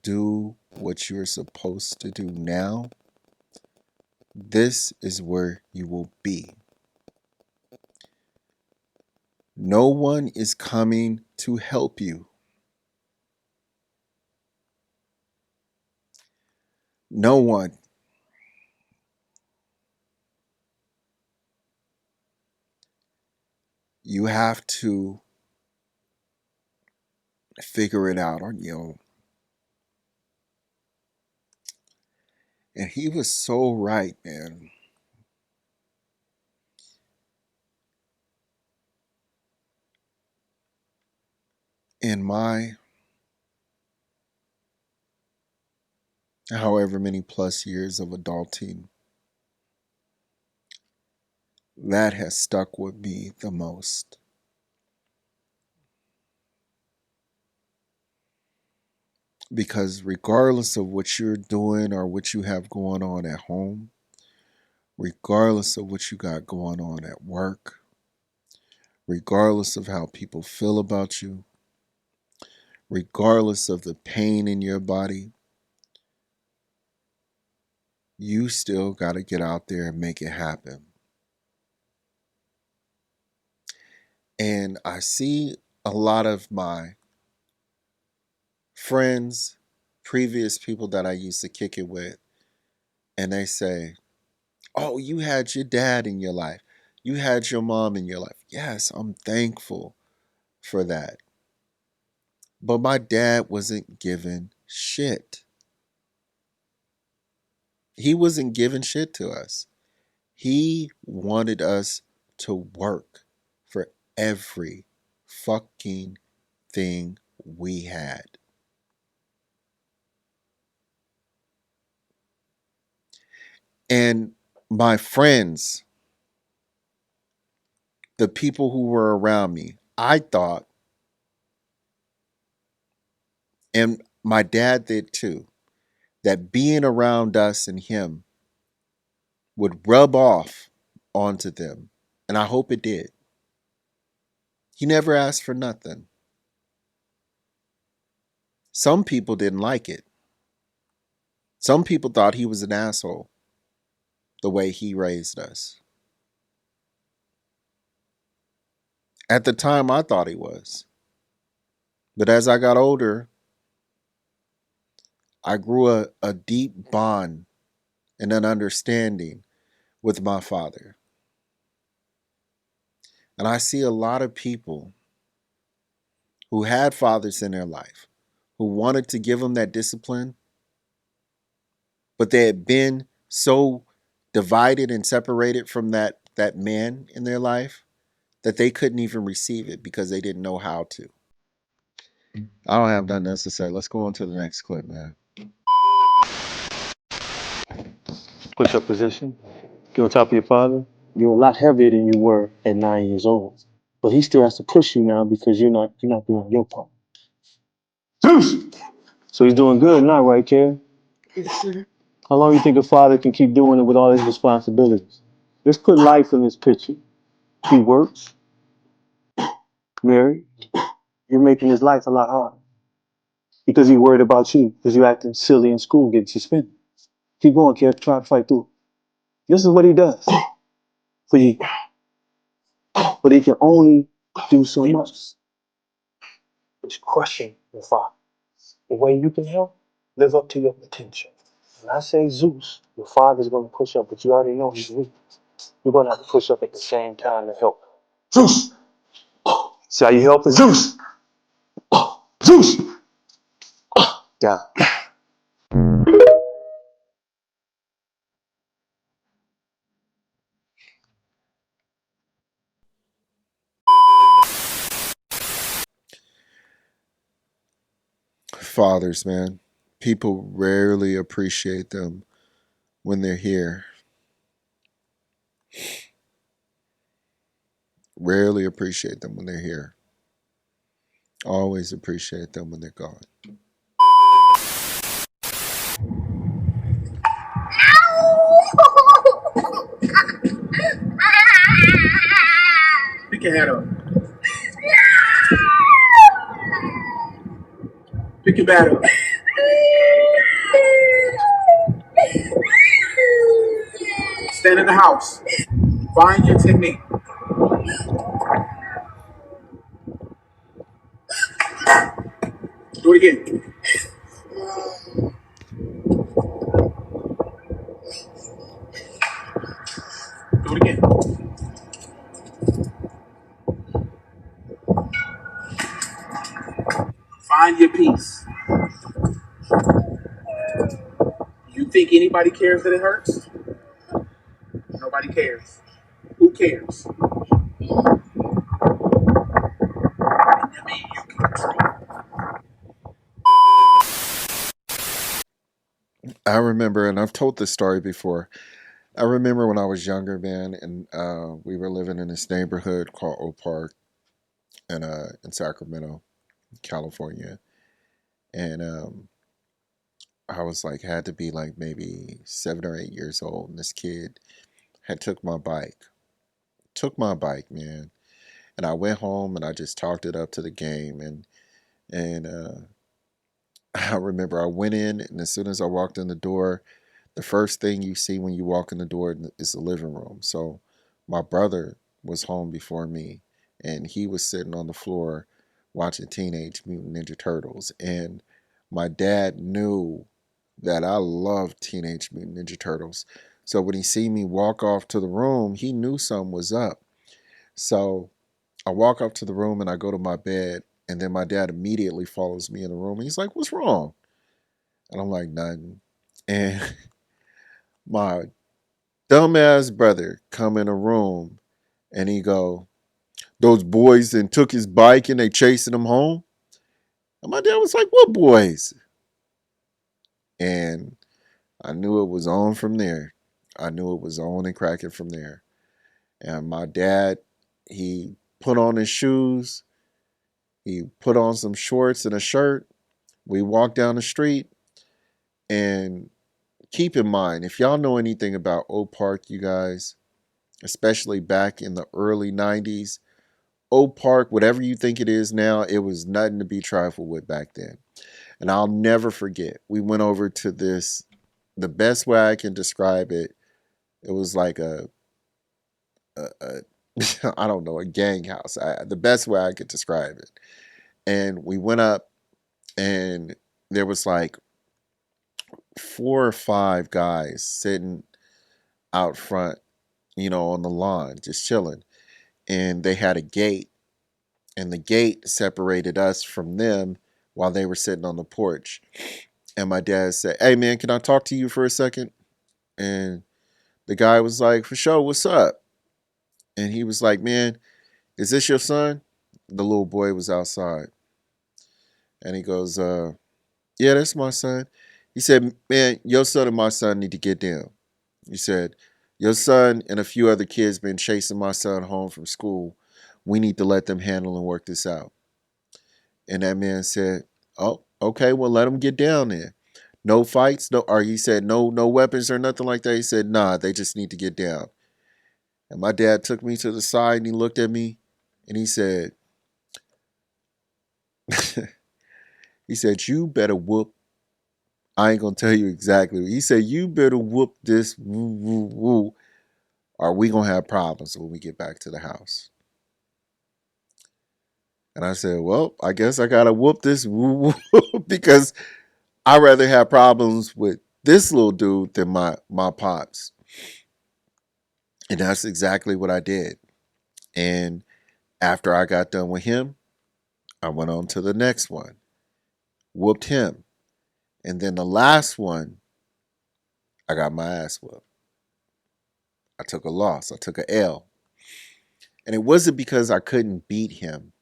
do what you're supposed to do now, this is where you will be. No one is coming to help you. No one. You have to figure it out on your own. And he was so right, man. In my however many plus years of adulting, that has stuck with me the most. Because regardless of what you're doing or what you have going on at home, regardless of what you got going on at work, regardless of how people feel about you, regardless of the pain in your body, you still got to get out there and make it happen. And I see a lot of my friends, previous people that I used to kick it with, and they say, oh, you had your dad in your life. You had your mom in your life. Yes, I'm thankful for that. But my dad wasn't given shit. He wasn't giving shit to us. He wanted us to work for every fucking thing we had. And my friends, the people who were around me, I thought, and my dad did too, that being around us and him would rub off onto them. And I hope it did. He never asked for nothing. Some people didn't like it. Some people thought he was an asshole the way he raised us. At the time, I thought he was. But as I got older, I grew a deep bond and an understanding with my father. And I see a lot of people who had fathers in their life who wanted to give them that discipline, but they had been so divided and separated from that man in their life that they couldn't even receive it because they didn't know how to. I don't have nothing else to say. Let's go on to the next clip, man. Push up position. Get on top of your father. You're a lot heavier than you were at 9 years old. But he still has to push you now because you're not doing your part. So he's doing good now, right, Karen? Yes, sir. How long do you think a father can keep doing it with all his responsibilities? Let's put life in this picture. He works, married. You're making his life a lot harder because he's worried about you because you're acting silly in school, getting suspended. Keep going, Kev. Try to fight through. This is what he does for you, but he can only do so much. It's crushing your father. The way you can help, live up to your potential. When I say Zeus, your father's going to push up, but you already know he's weak. You're going to have to push up at the same time to help. Zeus! See how you help it? Zeus! Zeus! Down. Fathers, man. People rarely appreciate them when they're here. Rarely appreciate them when they're here. Always appreciate them when they're gone. Pick your head up. Pick your bat up. Stand in the house. Find your technique. Do it again. Do it again. Find your piece. You think anybody cares that it hurts? Nobody cares. Who cares? I remember, and I've told this story before. I remember when I was younger, man, and we were living in this neighborhood called Oak Park in Sacramento, California. And I was like, had to be like maybe 7 or 8 years old. And this kid had took my bike. Took my bike, man. And I went home and I just talked it up to the game. And I remember I went in, and as soon as I walked in the door, the first thing you see when you walk in the door is the living room. So my brother was home before me, and he was sitting on the floor watching Teenage Mutant Ninja Turtles. And my dad knew that I loved Teenage Mutant Ninja Turtles. So when he see me walk off to the room, he knew something was up. So I walk up to the room and I go to my bed, and then my dad immediately follows me in the room. He's like, "What's wrong?" And I'm like, "Nothing." And my dumbass brother come in a room and he go, "Those boys then took his bike and they chasing him home." And my dad was like, "What boys?" And I knew it was on from there. I knew it was on and cracking from there. And my dad, he put on his shoes, he put on some shorts and a shirt. We walked down the street. And keep in mind, if y'all know anything about Oak Park, you guys, especially back in the early 90s, Oak Park, whatever you think it is now, it was nothing to be trifled with back then. And I'll never forget, we went over to this, the best way I can describe it, it was like a I don't know, a gang house. The best way I could describe it. And we went up, and there was like 4 or 5 guys sitting out front, on the lawn, just chilling. And they had a gate, and the gate separated us from them while they were sitting on the porch. And my dad said, "Hey, man, can I talk to you for a second?" And the guy was like, "For sure, what's up?" And he was like, "Man, is this your son?" The little boy was outside. And he goes, "Yeah, that's my son." He said, "Man, your son and my son need to get down." He said, "Your son and a few other kids been chasing my son home from school. We need to let them handle and work this out." And that man said, "Oh, okay, well, let them get down there. No fights, no," or he said, no weapons or nothing like that. He said, "Nah, they just need to get down." And my dad took me to the side and he looked at me and he said, he said, "You better whoop." I ain't gonna tell you exactly. He said, "You better whoop this woo woo woo, or we gonna have problems when we get back to the house." And I said, "Well, I guess I gotta whoop this woo woo because I'd rather have problems with this little dude than my pops." And that's exactly what I did. And after I got done with him, I went on to the next one, whooped him. And then the last one, I got my ass whooped. I took a loss. I took a L. And it wasn't because I couldn't beat him.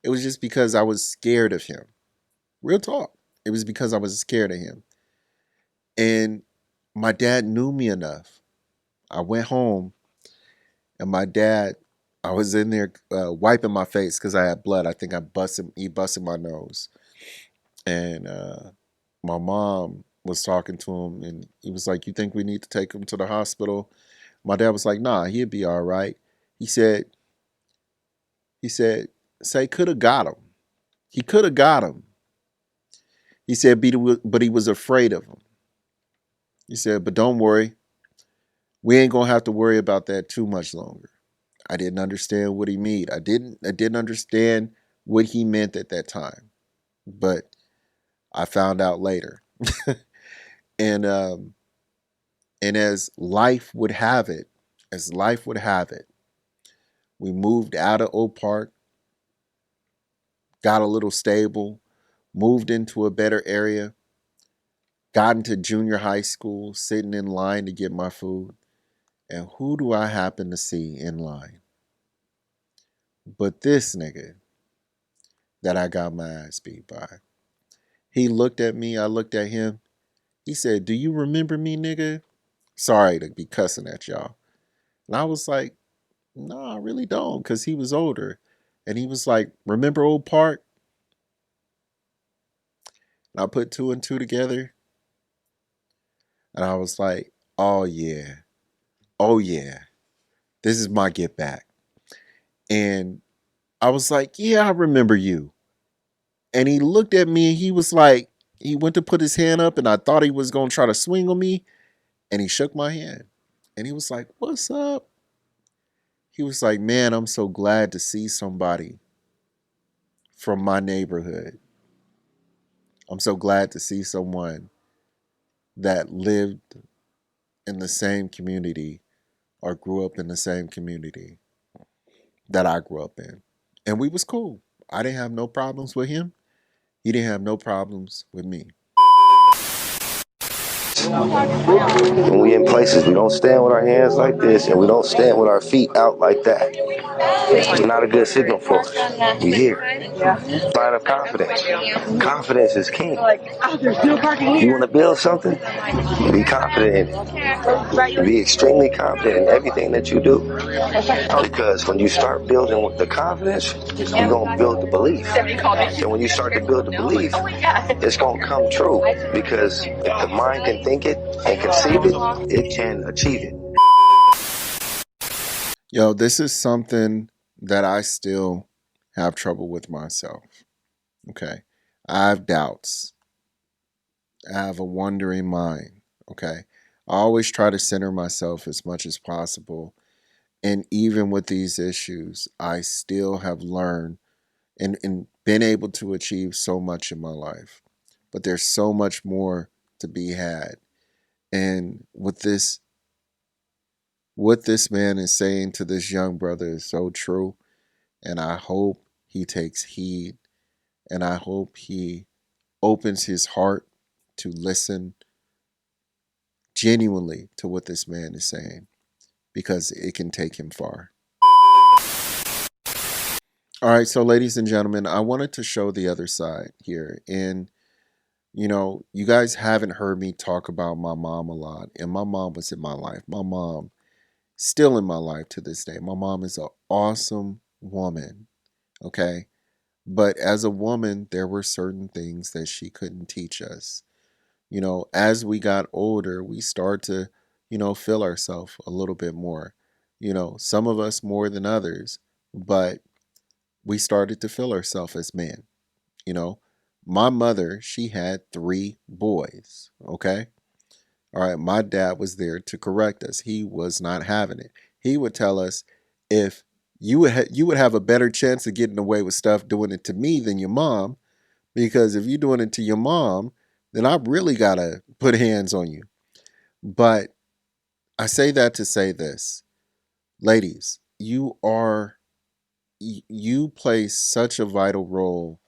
It was just because I was scared of him. Real talk. It was because I was scared of him. And my dad knew me enough. I went home and my dad, I was in there wiping my face because I had blood. I think he busted my nose. And my mom was talking to him and he was like, "You think we need to take him to the hospital?" My dad was like, "Nah, he'll be all right." He said, "Say could have got him. He could have got him." He said, "But he was afraid of him." He said, "But don't worry. We ain't gonna have to worry about that too much longer." I didn't understand what he meant. I didn't understand what he meant at that time. But I found out later. and and as life would have it, we moved out of Oak Park, got a little stable, moved into a better area, got into junior high school, sitting in line to get my food. And who do I happen to see in line? But this nigga that I got my ass beat by. He looked at me, I looked at him. He said, "Do you remember me, nigga?" Sorry to be cussing at y'all. And I was like, "No, I really don't," because he was older. And he was like, "Remember Old Park?" And I put two and two together. And I was like, "Oh, yeah. oh yeah, this is my get back. And I was like, yeah, I remember you. And he looked at me and he was like, he went to put his hand up and I thought he was going to try to swing on me. And he shook my hand. And he was like, what's up? He was like, man, I'm so glad to see somebody from my neighborhood. I'm so glad to see someone that lived in the same community or grew up in the same community that I grew up in. And we was cool. I didn't have no problems with him. He didn't have no problems with me. When we in places, we don't stand with our hands like this, and we don't stand with our feet out like that. It's not a good signal for us. We here. Sign of confidence. Confidence is king. You want to build something? Be confident in it. Be extremely confident in everything that you do. Because when you start building with the confidence, you're going to build the belief. And when you start to build the belief, it's going to come true. Because if the mind can think it and conceive it, it can achieve it. Yo, this is something that I still have trouble with myself. Okay. I have doubts. I have a wandering mind. Okay. I always try to center myself as much as possible. And even with these issues, I still have learned and been able to achieve so much in my life. But there's so much more to be had. And what this man is saying to this young brother is so true. And I hope he takes heed. And I hope he opens his heart to listen genuinely to what this man is saying, because it can take him far. All right, so ladies and gentlemen, I wanted to show the other side here. And, you know, you guys haven't heard me talk about my mom a lot. And my mom was in my life. My mom still in my life to this day. My mom is an awesome woman, okay? But as a woman, there were certain things that she couldn't teach us. You know, as we got older, we start to, feel ourselves a little bit more. You know, some of us more than others, but we started to feel ourselves as men. You know, my mother, she had 3 boys, okay? All right, my dad was there to correct us. He was not having it. He would tell us, if you would have a better chance of getting away with stuff doing it to me than your mom, because if you're doing it to your mom, then I really got to put hands on you. But I say that to say this. Ladies, you play such a vital role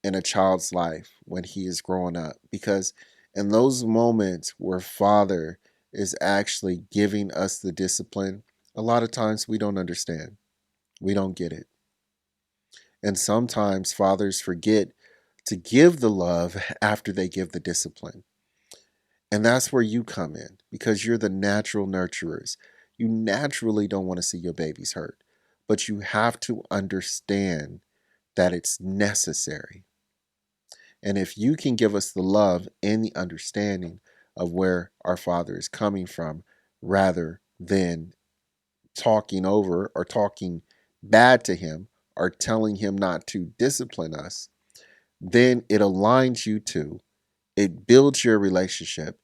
in a child's life when he is growing up, because in those moments where father is actually giving us the discipline, a lot of times we don't understand. We don't get it. And sometimes fathers forget to give the love after they give the discipline. And that's where you come in, because you're the natural nurturers. You naturally don't want to see your babies hurt, but you have to understand that it's necessary. And if you can give us the love and the understanding of where our Father is coming from, rather than talking over or talking bad to him or telling him not to discipline us, then it aligns you two. It builds your relationship,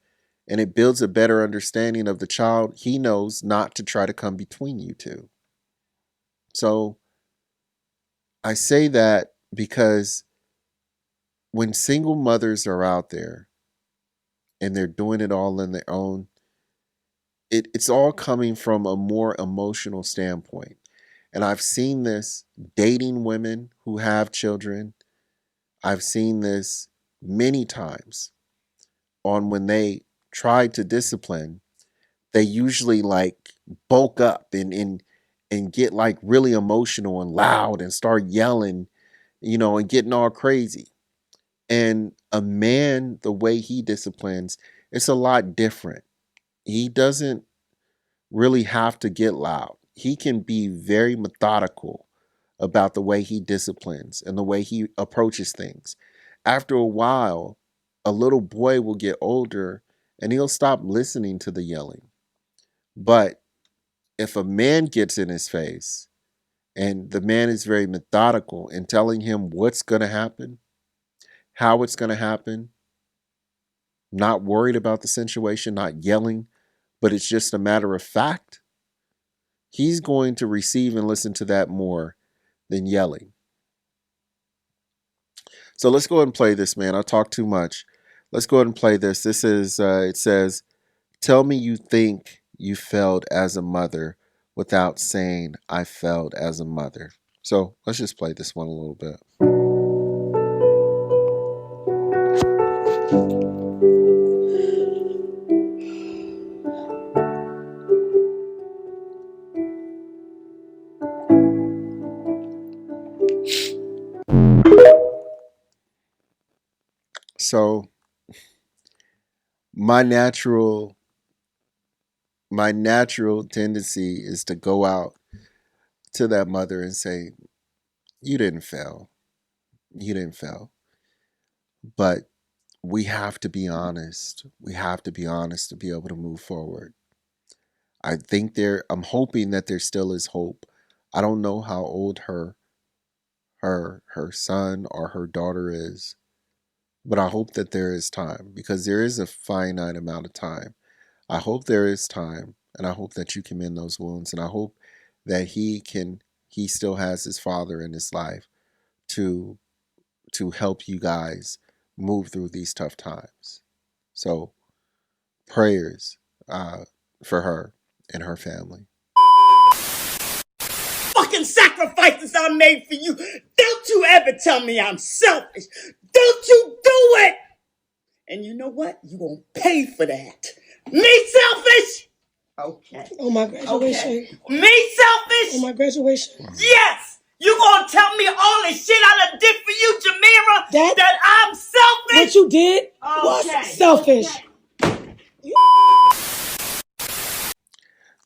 and it builds a better understanding of the child. He knows not to try to come between you two. So I say that because when single mothers are out there and they're doing it all on their own, it's all coming from a more emotional standpoint. And I've seen this dating women who have children. I've seen this many times on when they try to discipline, they usually like bulk up and get like really emotional and loud and start yelling, and getting all crazy. And a man, the way he disciplines, it's a lot different. He doesn't really have to get loud. He can be very methodical about the way he disciplines and the way he approaches things. After a while, a little boy will get older and he'll stop listening to the yelling. But if a man gets in his face and the man is very methodical in telling him what's going to happen, how it's going to happen, not worried about the situation, not yelling, but it's just a matter of fact, he's going to receive and listen to that more than yelling. So let's go ahead and play this, man. I talk too much. Let's go ahead and play this. This is, it says, tell me you think you failed as a mother without saying I failed as a mother. So let's just play this one a little bit. So my natural tendency is to go out to that mother and say, you didn't fail. You didn't fail. But we have to be honest. We have to be honest to be able to move forward. I'm hoping that there still is hope. I don't know how old her son or her daughter is, but I hope that there is time, because there is a finite amount of time. I hope there is time, and I hope that you can mend those wounds, and I hope that he still has his father in his life to help you guys move through these tough times. So prayers for her and her family. Fucking sacrifices I made for you. Don't you ever tell me I'm selfish. Don't you do it. And you know what? You gonna pay for that. Me selfish? Okay. On my graduation. Okay. Me selfish? On my graduation. Yes. You gonna tell me all the shit I done did for you, Jamira? That I'm selfish? What you did was selfish.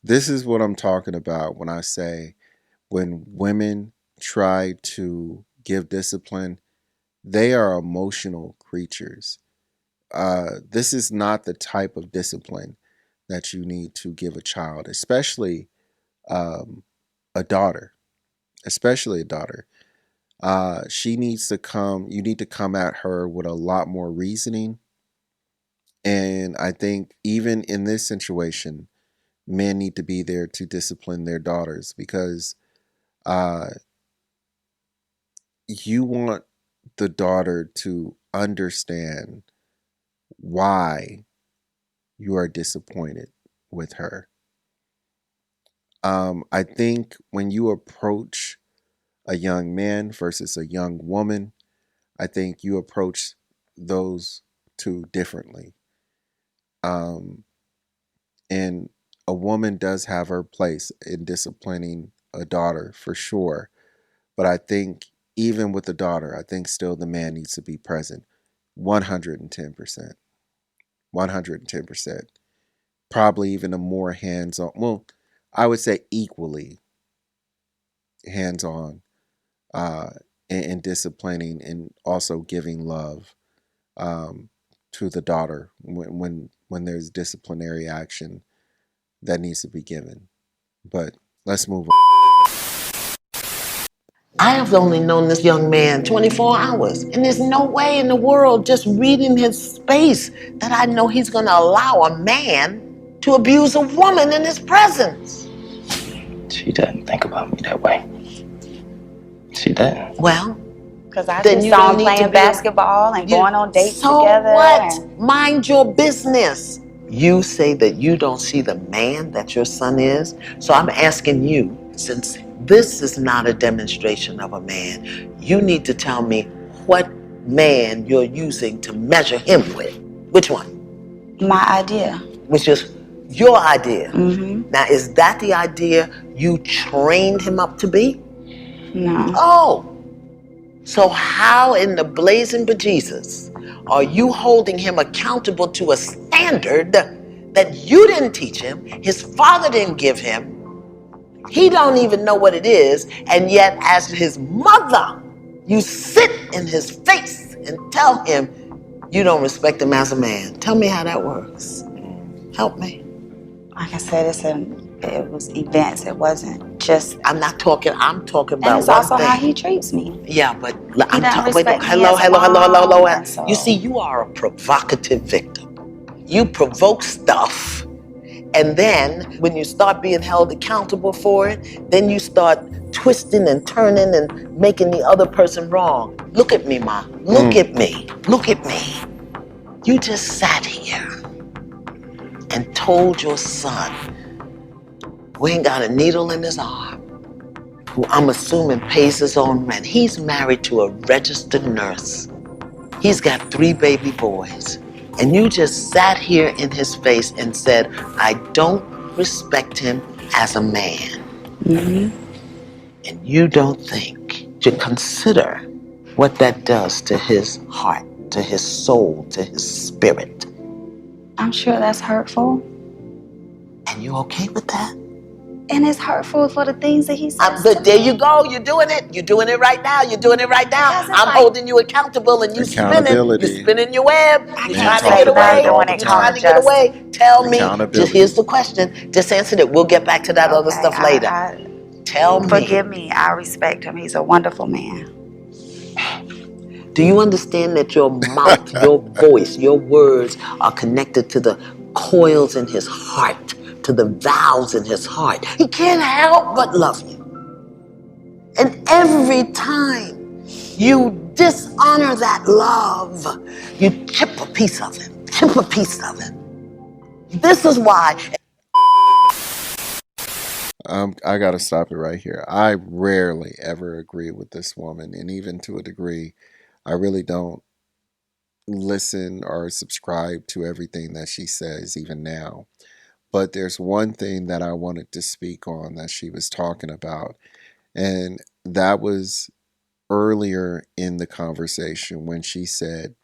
This is what I'm talking about when I say, when women try to give discipline, they are emotional creatures. This is not the type of discipline that you need to give a child, especially a daughter. Especially a daughter. You need to come at her with a lot more reasoning. And I think even in this situation, men need to be there to discipline their daughters, because you want the daughter to understand why you are disappointed with her. I think when you approach a young man versus a young woman, I think you approach those two differently. And a woman does have her place in disciplining a daughter, for sure. But I think even with the daughter, I think still the man needs to be present 110%. 110%. Probably even a more hands-on, well, I would say equally hands-on in disciplining and also giving love to the daughter when there's disciplinary action that needs to be given. But let's move on. I have only known this young man 24 hours, and there's no way in the world, just reading his space, that I know he's going to allow a man to abuse a woman in his presence. She doesn't think about me that way. She doesn't. Well, because I then just you saw don't him need playing to be basketball and going on dates so together. what? Mind your business. You say that you don't see the man that your son is, so I'm asking you, since this is not a demonstration of a man, you need to tell me what man you're using to measure him with. Which one? My idea. Which is your idea. Mm-hmm. Now, is that the idea you trained him up to be? No. Oh, so how in the blazing bejesus are you holding him accountable to a standard that you didn't teach him, his father didn't give him, he don't even know what it is, and yet as his mother, you sit in his face and tell him you don't respect him as a man? Tell me how that works. Help me. Like I said, It was events. It wasn't just. I'm talking And about it's one also how thing. he treats me. Yeah, but He I'm doesn't talking. Wait, respect me hello, as a hello, hello, hello, hello. mom, and You see, so you are a provocative victim. You provoke stuff, and then when you start being held accountable for it, then you start twisting and turning and making the other person wrong. Look at me, Ma. Look at me. Look at me. You just sat here and told your son, who ain't got a needle in his arm, who I'm assuming pays his own rent. He's married to a registered nurse. He's got 3 baby boys. And you just sat here in his face and said, I don't respect him as a man. And you don't think to consider what that does to his heart, to his soul, to his spirit. I'm sure that's hurtful. And you okay with that? And it's hurtful for the things that he says to But there me. you go. You're doing it. You're doing it right now. You're doing it right now. Because it's I'm like, holding you accountable and you spinning. You're Accountability. spinning your web. I You're Men can't trying to talk get say about away. it nothing all when the it You're comes trying to to time. get justice. away. Tell me. Just Accountability. here's the question. Just answer it. We'll get back to that other Okay, stuff later. Tell me. forgive me. I respect him. He's a wonderful man. Do you understand that your mouth, your voice, your words are connected to the coils in his heart, to the valves in his heart? He can't help but love you. And every time you dishonor that love, you chip a piece of it, chip a piece of it. This is why. I gotta stop it right here. I rarely ever agree with this woman, and even to a degree, I really don't listen or subscribe to everything that she says, even now. But there's one thing that I wanted to speak on that she was talking about, and that was earlier in the conversation when she said,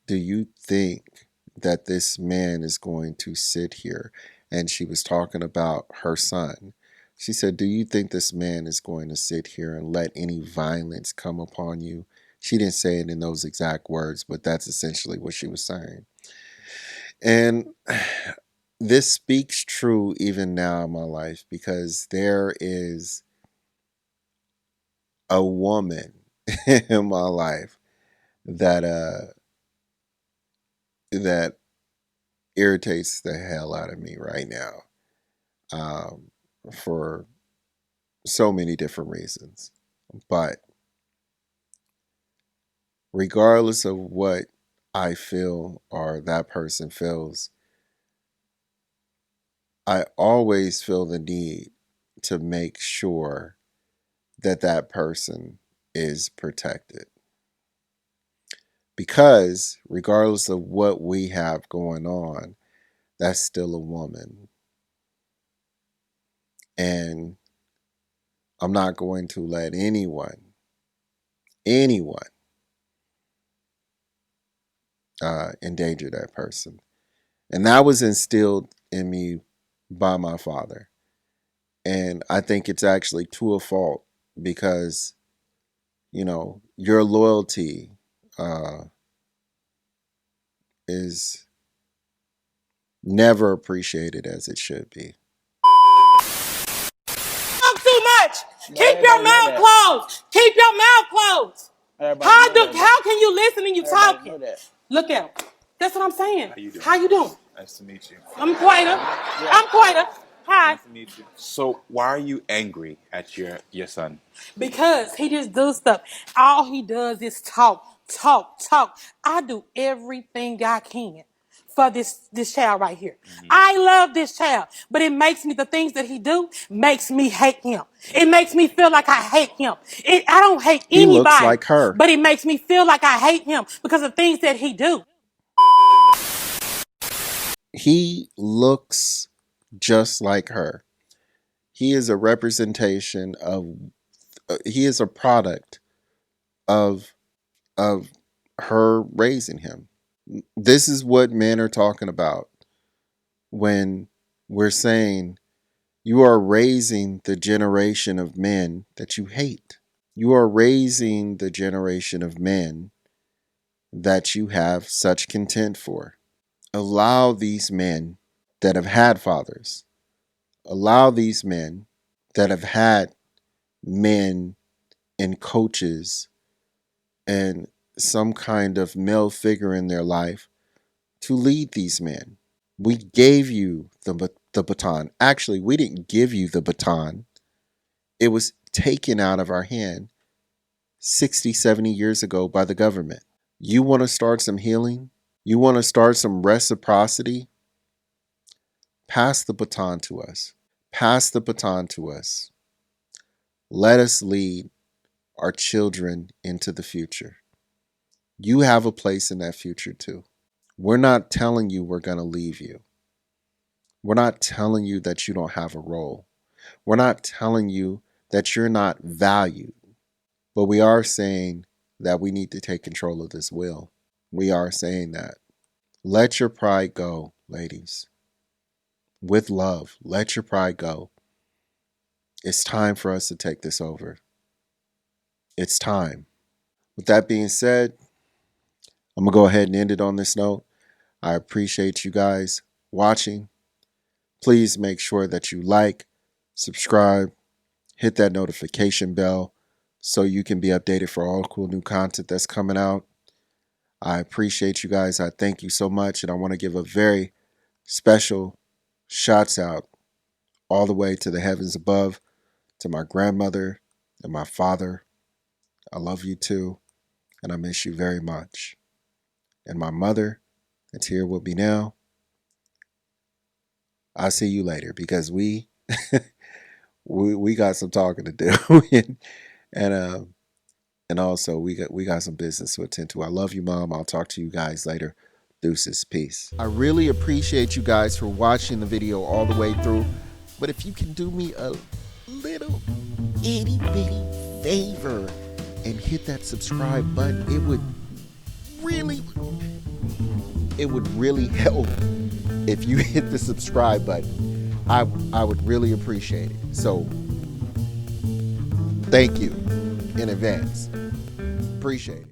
do you think that this man is going to sit here? And she was talking about her son. She said, do you think this man is going to sit here and let any violence come upon you? She didn't say it in those exact words, but that's essentially what she was saying. And this speaks true even now in my life, because there is a woman in my life that that irritates the hell out of me right now, um, for so many different reasons. But regardless of what I feel or that person feels, I always feel the need to make sure that that person is protected. Because regardless of what we have going on, that's still a woman. And I'm not going to let anyone endanger that person. And that was instilled in me by my father. And I think it's actually to a fault, because, your loyalty is never appreciated as it should be. Talk too much. Keep your mouth closed. Keep your mouth closed. How can you listen and you talking? Look at him. That's what I'm saying. How you doing? Nice to meet you. I'm Quita. I'm Quita. Hi. Nice to meet you. So why are you angry at your son? Because he just does stuff. All he does is talk, talk, talk. I do everything I can for this child right here. I love this child, but it makes me, the things that he do makes me hate him. It makes me feel like I hate him. I don't hate He looks anybody, like her. but it makes me feel like I hate him because of things that he do. He looks just like her. He is a representation of, he is a product of of her raising him. This is what men are talking about when we're saying you are raising the generation of men that you hate. You are raising the generation of men that you have such contempt for. Allow these men that have had fathers, allow these men that have had men and coaches and some kind of male figure in their life to lead these men. We gave you the baton. Actually, we didn't give you the baton. It was taken out of our hand 60, 70 years ago by the government. You want to start some healing? You want to start some reciprocity? Pass the baton to us. Pass the baton to us. Let us lead our children into the future. You have a place in that future too. We're not telling you we're going to leave you. We're not telling you that you don't have a role. We're not telling you that you're not valued. But we are saying that we need to take control of this will. We are saying that. Let your pride go, ladies. With love, let your pride go. It's time for us to take this over. It's time. With that being said, I'm going to go ahead and end it on this note. I appreciate you guys watching. Please make sure that you like, subscribe, hit that notification bell so you can be updated for all cool new content that's coming out. I appreciate you guys. I thank you so much. And I want to give a very special shouts out all the way to the heavens above, to my grandmother and my father. I love you too. And I miss you very much. And my mother, that's here with me now. I'll see you later because we got some talking to do. and also we got some business to attend to. I love you, Mom. I'll talk to you guys later. Deuces. Peace. I really appreciate you guys for watching the video all the way through. But if you can do me a little itty bitty favor and hit that subscribe button, it would really help if you hit the subscribe button. I would really appreciate it. So thank you in advance. Appreciate it.